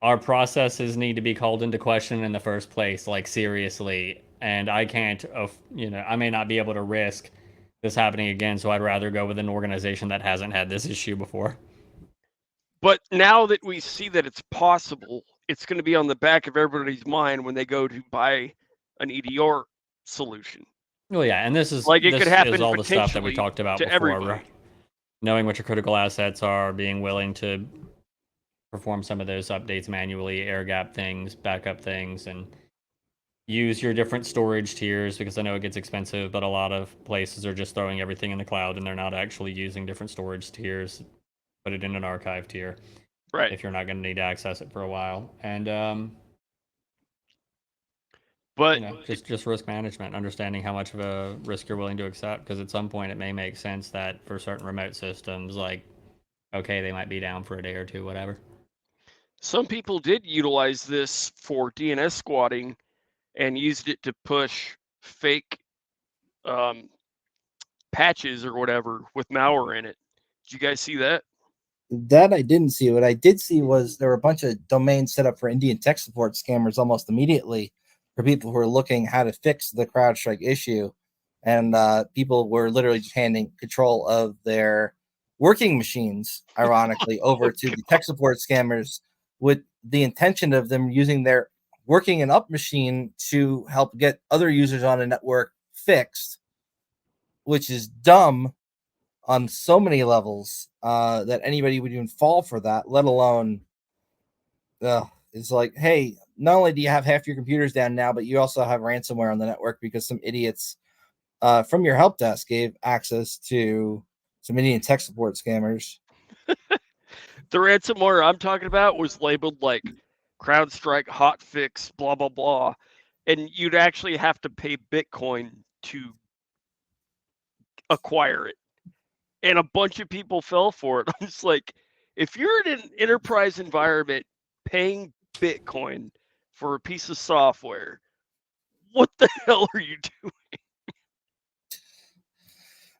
our processes need to be called into question in the first place, like, seriously. And I can't, I may not be able to risk this happening again, so I'd rather go with an organization that hasn't had this issue before. But now that we see that it's possible, it's going to be on the back of everybody's mind when they go to buy an EDR solution. Well, yeah, and this is like, it could happen all the stuff that we talked about before. Everybody. Knowing what your critical assets are, being willing to perform some of those updates manually, air gap things, backup things, and use your different storage tiers, because I know it gets expensive, but a lot of places are just throwing everything in the cloud and they're not actually using different storage tiers. Put it in an archive tier, right? If you're not going to need to access it for a while. And but just risk management, understanding how much of a risk you're willing to accept, because at some point it may make sense that for certain remote systems, like, okay, they might be down for a day or two, whatever. Some people did utilize this for DNS squatting and used it to push fake patches or whatever with malware in it. Did you guys see that? That I didn't see. What I did see was there were a bunch of domains set up for Indian tech support scammers almost immediately for people who are looking how to fix the CrowdStrike issue. And people were literally just handing control of their working machines, ironically, over to the tech support scammers with the intention of them using their working and up machine to help get other users on a network fixed, which is dumb on so many levels that anybody would even fall for that, let alone it's like, hey, not only do you have half your computers down now, but you also have ransomware on the network because some idiots from your help desk gave access to some Indian tech support scammers. The ransomware I'm talking about was labeled like CrowdStrike hotfix, blah, blah, blah. And you'd actually have to pay Bitcoin to acquire it. And a bunch of people fell for it. I'm just like, if you're in an enterprise environment paying Bitcoin for a piece of software, what the hell are you doing?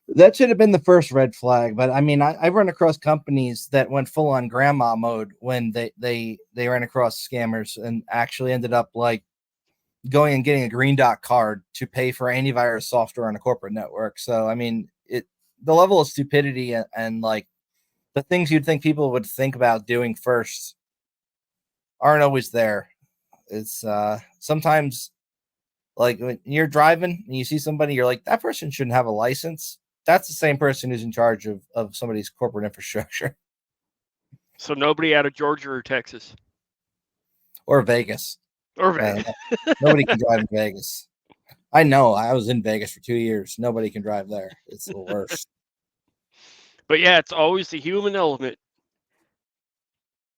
That should have been the first red flag. But I mean, I run across companies that went full on grandma mode when they ran across scammers and actually ended up like going and getting a green dot card to pay for antivirus software on a corporate network. So, I mean, the level of stupidity and like the things you'd think people would think about doing first aren't always there. It's sometimes like when you're driving and you see somebody, you're like, that person shouldn't have a license. That's the same person who's in charge of somebody's corporate infrastructure. So nobody out of Georgia or Texas or Vegas. Or Vegas. Nobody can drive in Vegas. I know. I was in Vegas for 2 years. Nobody can drive there. It's the worst. But yeah, it's always the human element.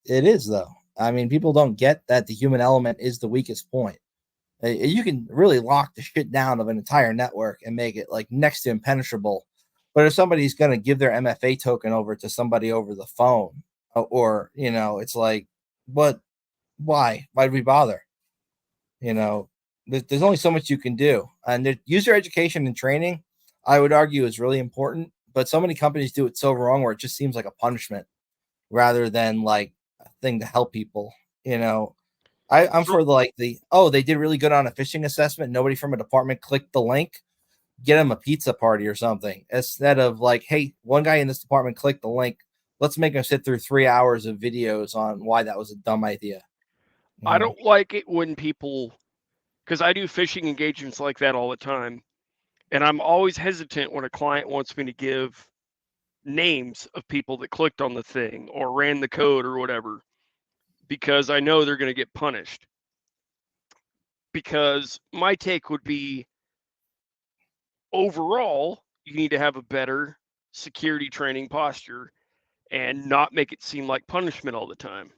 It is, though. I mean, people don't get that the human element is the weakest point. You can really lock the shit down of an entire network and make it like next to impenetrable. But if somebody's going to give their MFA token over to somebody over the phone, or, it's like, what? Why? Why'd we bother? There's only so much you can do. And user education and training, I would argue, is really important. But so many companies do it so wrong where it just seems like a punishment rather than like a thing to help people. I'm for they did really good on a phishing assessment. Nobody from a department clicked the link. Get them a pizza party or something, instead of like, hey, one guy in this department clicked the link. Let's make him sit through 3 hours of videos on why that was a dumb idea. I don't like it when people, because I do phishing engagements like that all the time, and I'm always hesitant when a client wants me to give names of people that clicked on the thing or ran the code or whatever, because I know they're going to get punished. Because my take would be, overall, you need to have a better security training posture and not make it seem like punishment all the time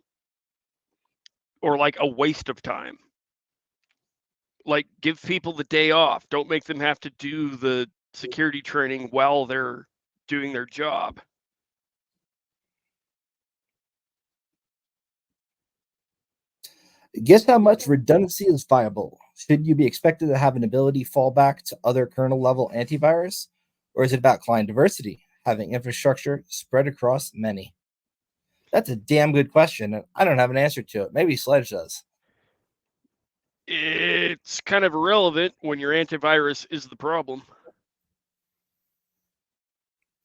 or like a waste of time. Like, give people the day off. Don't make them have to do the security training while they're doing their job. Guess how much redundancy is viable? Should you be expected to have an ability fallback to other kernel level antivirus? Or is it about client diversity, having infrastructure spread across many? That's a damn good question, and I don't have an answer to it. Maybe Sledge does. It's kind of irrelevant when your antivirus is the problem.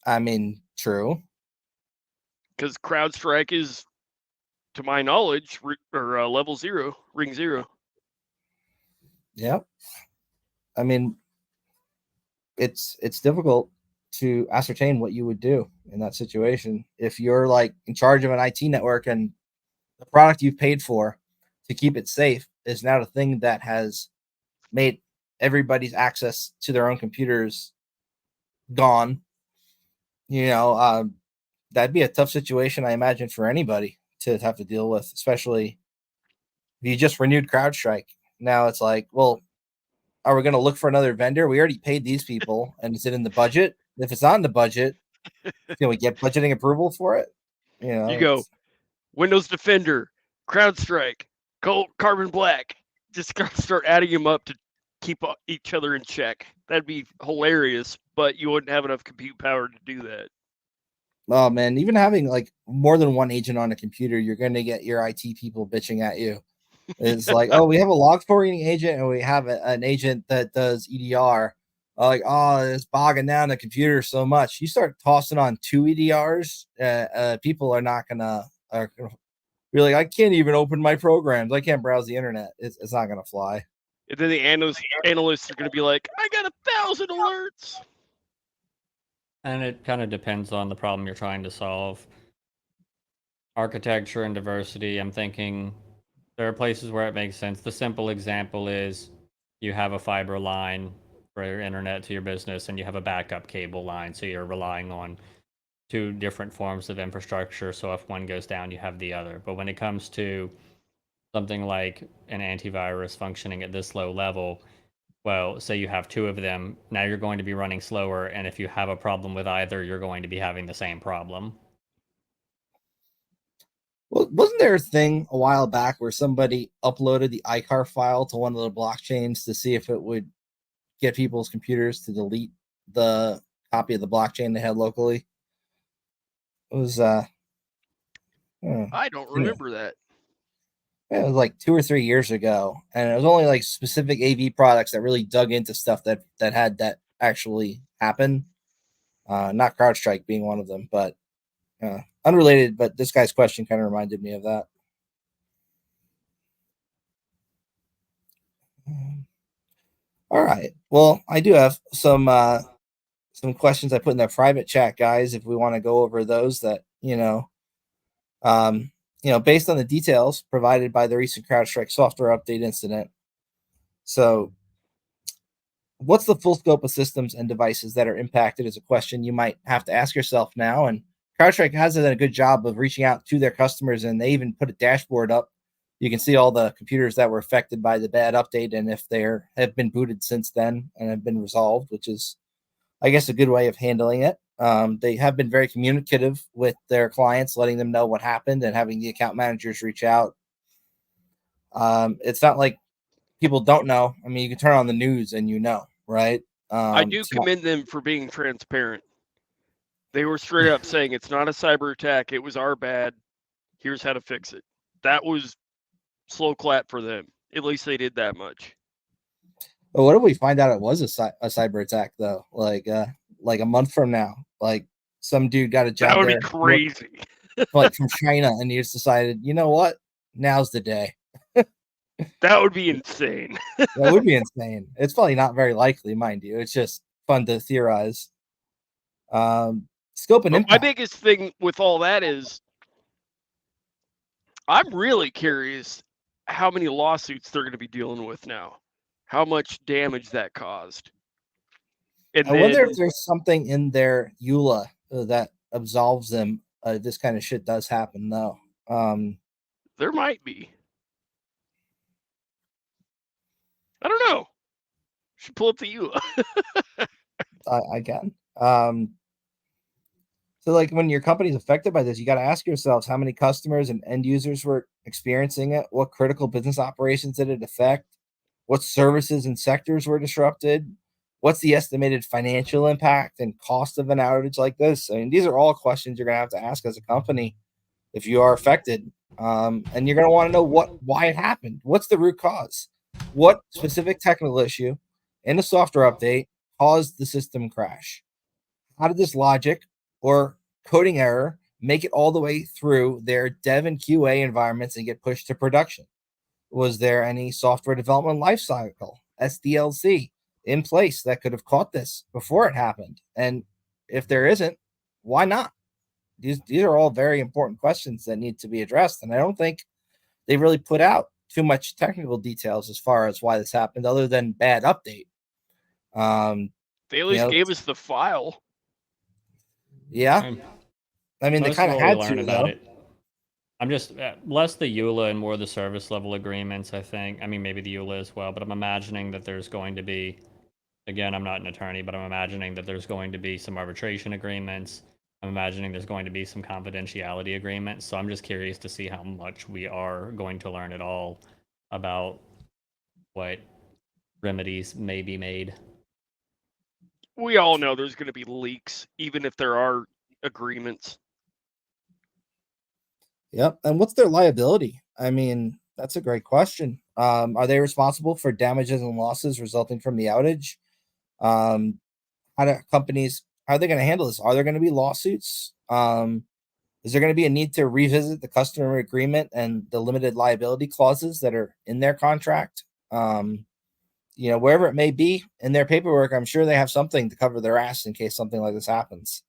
I mean, true. Because Crowdstrike is, to my knowledge, level 0, ring 0. Yep. I mean, it's difficult to ascertain what you would do in that situation. If you're like in charge of an IT network and the product you've paid for to keep it safe is now the thing that has made everybody's access to their own computers gone, that'd be a tough situation, I imagine, for anybody to have to deal with, especially if you just renewed CrowdStrike. Now it's like, well, are we going to look for another vendor? We already paid these people, and is it in the budget? If it's not in the budget, can we get budgeting approval for it? You go, Windows Defender, CrowdStrike, Carbon Black. Just start adding them up to keep each other in check. That'd be hilarious, but you wouldn't have enough compute power to do that. Oh man, even having like more than one agent on a computer, you're going to get your IT people bitching at you. It's like, oh, we have a log forwarding agent and we have an agent that does EDR. It's bogging down the computer so much. You start tossing on 2 EDRs, people are not gonna be like, I can't even open my programs. I can't browse the internet. It's not gonna fly. And then the analysts are gonna be like, I got 1,000 alerts. And it kind of depends on the problem you're trying to solve. Architecture and diversity, I'm thinking there are places where it makes sense. The simple example is you have a fiber line for your internet to your business and you have a backup cable line, so you're relying on 2 different forms of infrastructure, so if one goes down you have the other. But when it comes to something like an antivirus functioning at this low level, well, say you have 2 of them, now you're going to be running slower, and if you have a problem with either, you're going to be having the same problem. Well, wasn't there a thing a while back where somebody uploaded the ICAR file to one of the blockchains to see if it would get people's computers to delete the copy of the blockchain they had locally? It was I don't remember that. It was like 2 or 3 years ago, and it was only like specific AV products that really dug into stuff that had that actually happen. Not CrowdStrike being one of them, but unrelated. But this guy's question kind of reminded me of that. All right. Well, I do have some questions I put in the private chat, guys. If we want to go over those, that based on the details provided by the recent CrowdStrike software update incident. So, what's the full scope of systems and devices that are impacted is a question you might have to ask yourself now. And CrowdStrike has done a good job of reaching out to their customers, and they even put a dashboard up. You can see all the computers that were affected by the bad update and if they have been booted since then and have been resolved, which is, I guess, a good way of handling it. They have been very communicative with their clients, letting them know what happened and having the account managers reach out. It's not like people don't know. I mean, you can turn on the news and right? I do commend them for being transparent. They were straight up saying it's not a cyber attack. It was our bad. Here's how to fix it. That was slow clap for them. At least they did that much. But what if we find out it was a cyber attack though? Like a month from now, like some dude got a job. That would there, be crazy. like from China, and he just decided, you know what? Now's the day. That would be insane. That would be insane. It's probably not very likely, mind you. It's just fun to theorize. Scope and impact. My biggest thing with all that is I'm really curious how many lawsuits they're going to be dealing with now. How much damage that caused. And I wonder if there's something in their EULA that absolves them. This kind of shit does happen, though. There might be. I don't know. Should pull up the EULA. I can. So, like, when your company's affected by this, you got to ask yourselves how many customers and end users were experiencing it. What critical business operations did it affect? What services and sectors were disrupted? What's the estimated financial impact and cost of an outage like this? I mean, these are all questions you're going to have to ask as a company if you are affected. And you're going to want to know why it happened. What's the root cause? What specific technical issue in the software update caused the system crash? How did this logic or coding error make it all the way through their dev and QA environments and get pushed to production? Was there any software development lifecycle, SDLC, in place that could have caught this before it happened? And if there isn't, why not? These are all very important questions that need to be addressed. And I don't think they really put out too much technical details as far as why this happened, other than bad update. They at least gave us the file. Yeah. I mean, they kind of had to about it. I'm just less the EULA and more the service level agreements, I think. I mean, maybe the EULA as well, but I'm imagining that there's going to be, again, I'm not an attorney, but I'm imagining that there's going to be some arbitration agreements. I'm imagining there's going to be some confidentiality agreements. So I'm just curious to see how much we are going to learn at all about what remedies may be made. We all know there's going to be leaks, even if there are agreements. Yep. And what's their liability? I mean, that's a great question. Are they responsible for damages and losses resulting from the outage? How are they going to handle this? Are there going to be lawsuits? Is there going to be a need to revisit the customer agreement and the limited liability clauses that are in their contract? Wherever it may be in their paperwork, I'm sure they have something to cover their ass in case something like this happens.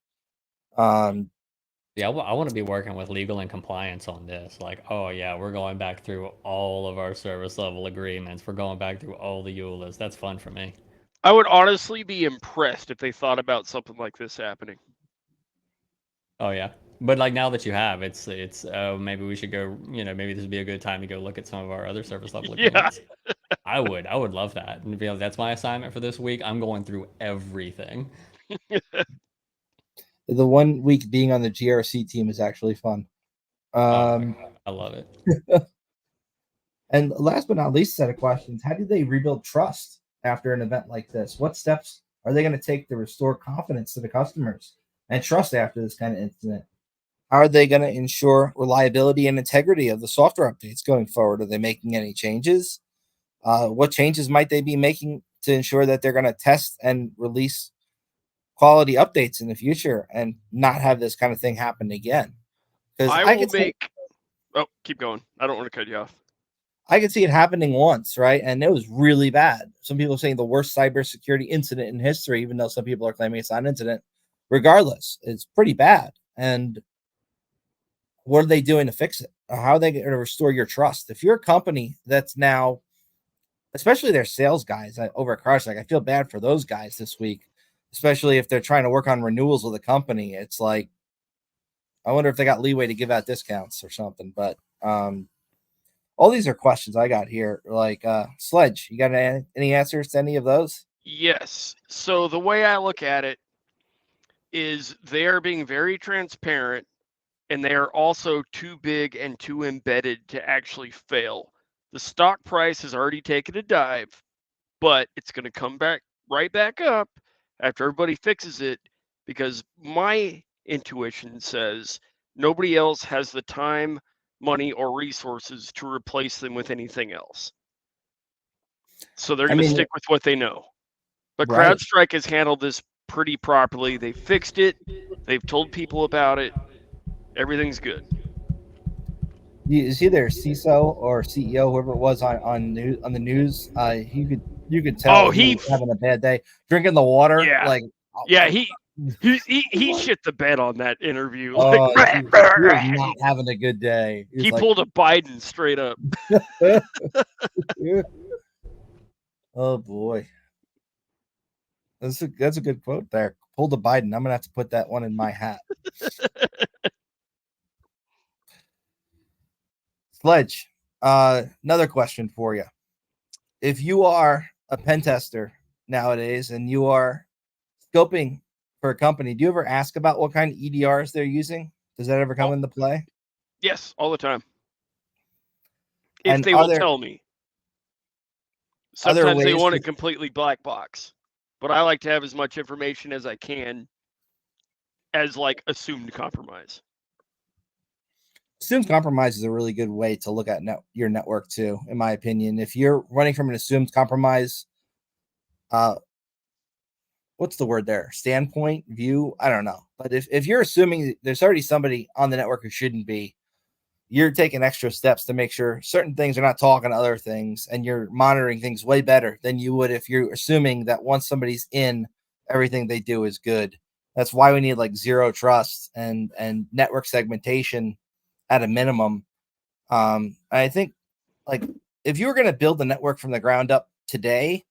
Yeah, I want to be working with legal and compliance on this. Like, oh yeah, we're going back through all of our service level agreements. We're going back through all the EULAs. That's fun for me. I would honestly be impressed if they thought about something like this happening. Oh yeah, but like now that you have, it's maybe we should go. Maybe this would be a good time to go look at some of our other service level agreements. Yeah. I would love that. And that's my assignment for this week. I'm going through everything. The 1 week being on the GRC team is actually fun. I love it. And last but not least, set of questions: how do they rebuild trust after an event like this? What steps are they going to take to restore confidence to the customers and trust after this kind of incident? How are they going to ensure reliability and integrity of the software updates going forward? Are they making any changes? What changes might they be making to ensure that they're going to test and release quality updates in the future and not have this kind of thing happen again? Because keep going. I don't want to cut you off. I could see it happening once, right? And it was really bad. Some people are saying the worst cybersecurity incident in history, even though some people are claiming it's not an incident. Regardless, it's pretty bad. And what are they doing to fix it? how are they going to restore your trust? If you're a company that's now, especially their sales guys over at Crowdstrike, I feel bad for those guys this week, especially if they're trying to work on renewals with a company. It's like, I wonder if they got leeway to give out discounts or something. But all these are questions I got here. Like, Sledge, you got any answers to any of those? Yes. So the way I look at it is they are being very transparent, and they are also too big and too embedded to actually fail. The stock price has already taken a dive, but it's going to come back right back up after everybody fixes it, because my intuition says nobody else has the time, money, or resources to replace them with anything else. So they're going to stick with what they know. But Right. CrowdStrike has handled this pretty properly. They fixed it. They've told people about it. Everything's good. You see their CISO or CEO, whoever it was on the news. You could tell he was having a bad day, drinking the water. Yeah, Like, yeah, he shit the bed on that interview. he was not having a good day. He pulled a Biden straight up. Oh boy, that's a good quote there. Pulled a Biden. I'm gonna have to put that one in my hat. Sledge, another question for you. If you are a pen tester nowadays and you are scoping for a company, do you ever ask about what kind of EDRs they're using? Does that ever come into play? Yes, all the time. If they will tell me. Sometimes they want it completely black box, but I like to have as much information as I can as like assumed compromise. Assumed compromise is a really good way to look at your network too, in my opinion. If you're running from an assumed compromise, what's the word there? Standpoint, view? I don't know. But if you're assuming there's already somebody on the network who shouldn't be, you're taking extra steps to make sure certain things are not talking to other things, and you're monitoring things way better than you would if you're assuming that once somebody's in, everything they do is good. That's why we need like zero trust and network segmentation at a minimum. I think like if you were going to build the network from the ground up today,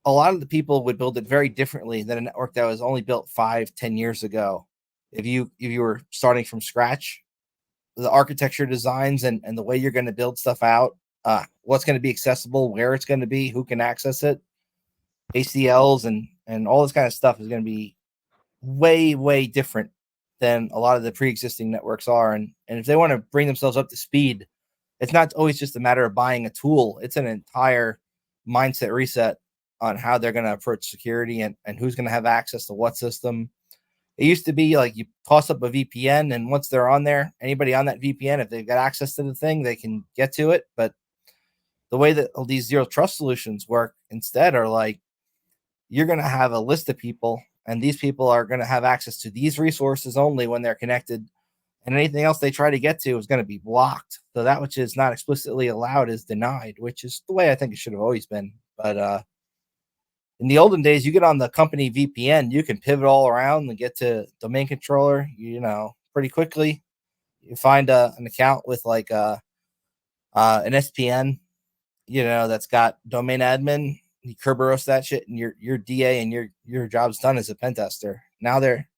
a lot of the people would build it very differently than a network that was only built 5-10 years ago. If you were starting from scratch, the architecture designs and the way you're going to build stuff out, what's going to be accessible, where it's going to be, who can access it, ACLs and all this kind of stuff is going to be way different than a lot of the pre-existing networks are. And if they want to bring themselves up to speed, it's not always just a matter of buying a tool. It's an entire mindset reset on how they're going to approach security and who's going to have access to what system. It used to be like you toss up a VPN, and once they're on there, anybody on that VPN, if they've got access to the thing, they can get to it. But the way that all these zero trust solutions work instead are like you're going to have a list of people, and these people are going to have access to these resources only when they're connected, and anything else they try to get to is going to be blocked. So that which is not explicitly allowed is denied, which is the way I think it should have always been. But in the olden days, you get on the company VPN, you can pivot all around and get to domain controller, pretty quickly. You find an account with like an SPN, that's got domain admin. You Kerberos that shit, and your DA and your job's done as a pen tester. Now they're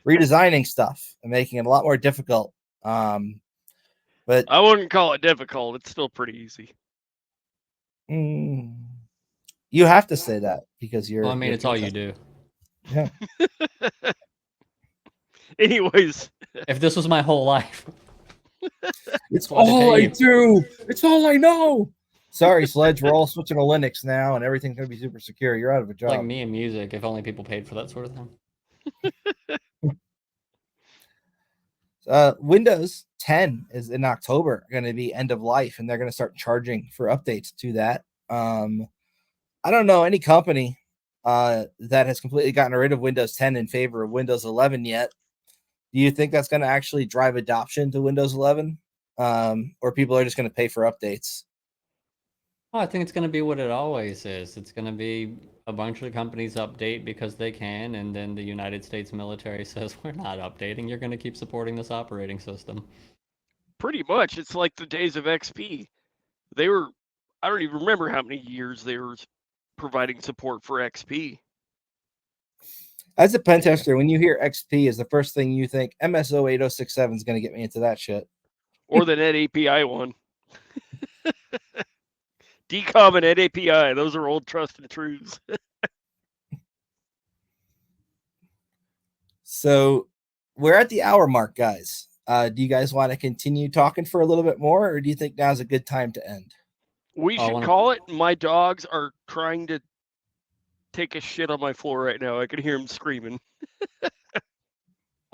redesigning stuff and making it a lot more difficult. But I wouldn't call it difficult. It's still pretty easy. You have to say that because you're. Well, I mean, it's all you do. Yeah. Anyways, if this was my whole life, it's all I do. It's all I know. Sorry, Sledge. We're all switching to Linux now, and everything's gonna be super secure. You're out of a job. Like me and music. If only people paid for that sort of thing. Windows 10 is in October going to be end of life, and they're going to start charging for updates to that. I don't know any company that has completely gotten rid of Windows 10 in favor of Windows 11 yet. Do you think that's going to actually drive adoption to Windows 11, or people are just going to pay for updates? Oh, I think it's going to be what it always is. It's going to be a bunch of companies update because they can, and then the United States military says, we're not updating. You're going to keep supporting this operating system. Pretty much. It's like the days of XP. They were, I don't even remember how many years they were providing support for XP. As a pen tester, when you hear XP, is the first thing you think MSO 8067 is going to get me into that shit. Or the Net API one. DCOM and Net API, those are old trust and truths. So we're at the hour mark, guys. Do you guys want to continue talking for a little bit more, or do you think now's a good time to end? We should call it. My dogs are trying to take a shit on my floor right now. I can hear them screaming.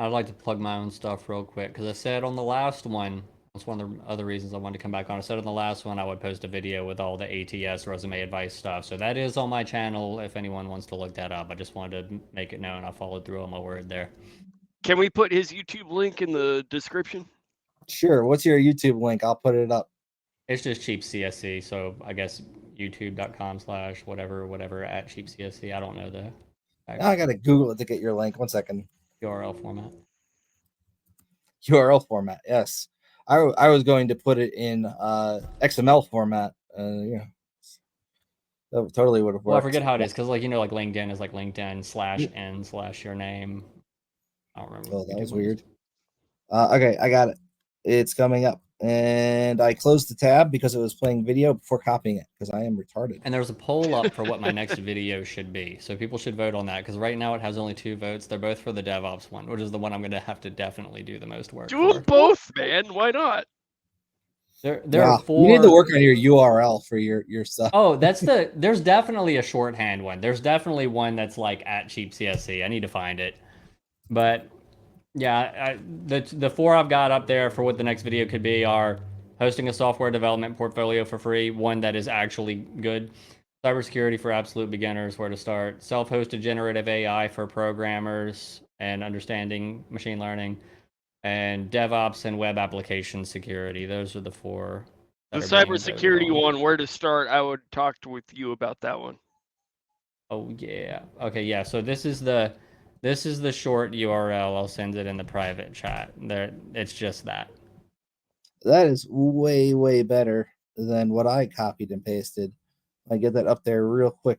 I'd like to plug my own stuff real quick because I said on the last one, that's one of the other reasons I wanted to come back on. I said on the last one I would post a video with all the ATS resume advice stuff. So that is on my channel if anyone wants to look that up. I just wanted to make it known I followed through on my word there. Can we put his YouTube link in the description? Sure. What's your YouTube link? I'll put it up. It's just cheap CSC. So I guess youtube.com/whatever at cheap CSC. I don't know the Now I got to Google it to get your link. 1 second. URL format. URL format. Yes. I was going to put it in XML format. Yeah. That totally would have worked. Well, I forget how it is because, like, like LinkedIn is like LinkedIn/n/your name. I don't remember. Oh, that was weird. Okay, I got it. It's coming up. And I closed the tab because it was playing video before copying it because I am retarded. And there's a poll up for what my next video should be. So people should vote on that because right now it has only 2 votes. They're both for the DevOps one, which is the one I'm going to have to definitely do the most work Do them both, man. Why not? There are 4. You need to work on your URL for your stuff. Oh, there's definitely a shorthand one. There's definitely one that's like at cheap CSC. I need to find it. But yeah, the 4 I've got up there for what the next video could be are hosting a software development portfolio for free, one that is actually good, cybersecurity for absolute beginners, where to start, self-hosted generative AI for programmers and understanding machine learning, and DevOps and web application security. Those are the 4. The cybersecurity one, where to start, I would talk with you about that one. Oh, yeah. Okay, yeah. So this is the short URL. I'll send it in the private chat. There, it's just that. That is way, way better than what I copied and pasted. I get that up there real quick.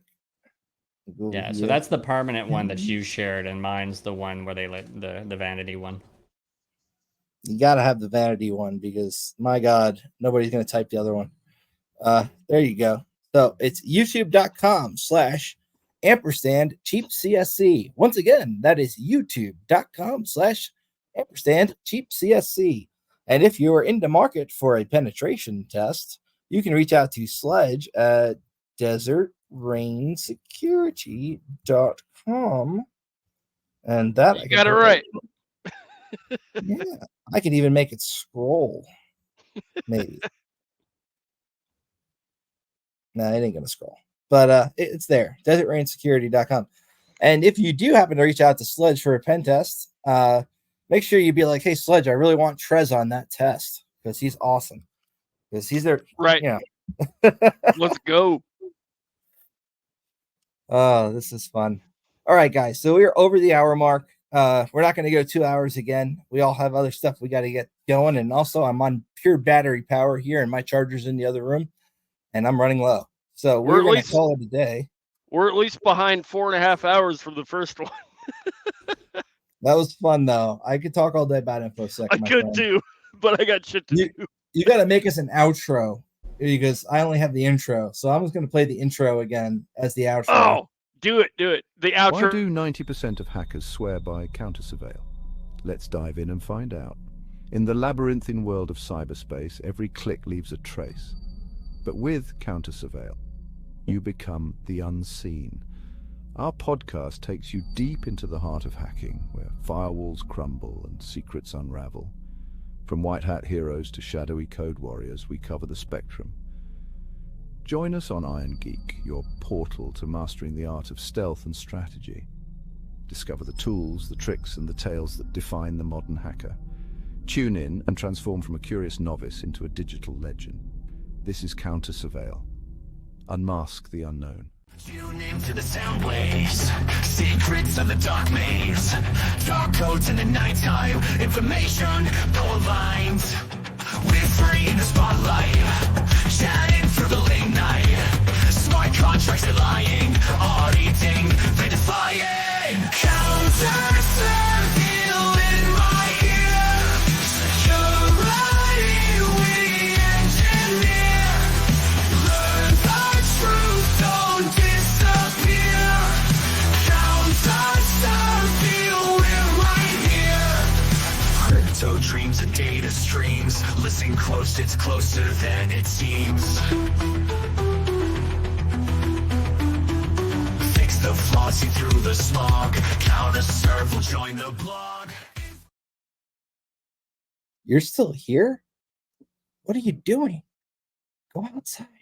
Yeah, so that's the permanent one that you shared, and mine's the one where they let the vanity one. You got to have the vanity one because, my God, nobody's going to type the other one. There you go. So it's youtube.com/cheapcsc. Once again, that is youtube.com/cheapcsc. And if you are in the market for a penetration test, you can reach out to Sledge at desertrainsecurity.com. And that you got it right. Yeah, I can even make it scroll. Maybe. No, it ain't gonna scroll. But it's there. desertrainsecurity.com. And if you do happen to reach out to Sledge for a pen test, make sure you be like, hey, Sledge, I really want Trez on that test because he's awesome. Because he's there. Right. Yeah. Let's go. Oh, this is fun. All right, guys. So we're over the hour mark. We're not going to go 2 hours again. We all have other stuff we got to get going. And also, I'm on pure battery power here, and my charger's in the other room, and I'm running low. So we're going to call it a day. We're at least behind 4.5 hours from the first one. That was fun, though. I could talk all day about InfoSec. I could too, but I got shit to do. You got to make us an outro because I only have the intro. So I'm just going to play the intro again as the outro. Oh, do it. The outro. Why do 90% of hackers swear by counter-surveil? Let's dive in and find out. In the labyrinthine world of cyberspace, every click leaves a trace. But with counter-surveil, you become the unseen. Our podcast takes you deep into the heart of hacking, where firewalls crumble and secrets unravel. From white hat heroes to shadowy code warriors, we cover the spectrum. Join us on Iron Geek, your portal to mastering the art of stealth and strategy. Discover the tools, the tricks, and the tales that define the modern hacker. Tune in and transform from a curious novice into a digital legend. This is Counter-Surveil. Unmask the unknown. Tune into the sound waves, secrets of the dark maze, dark codes in the nighttime, information, no lines. We're free in the spotlight, chatting through the late night. Smart contracts are lying, auditing, they're defying. Counter in my ear. Security we engineer. Learn the truth, don't disappear. We're right here. Crypto dreams and data streams. Listen close, it's closer than it seems. Fix the flaws, see through the smog. Counter serve will join the blog. You're still here? What are you doing? Go outside.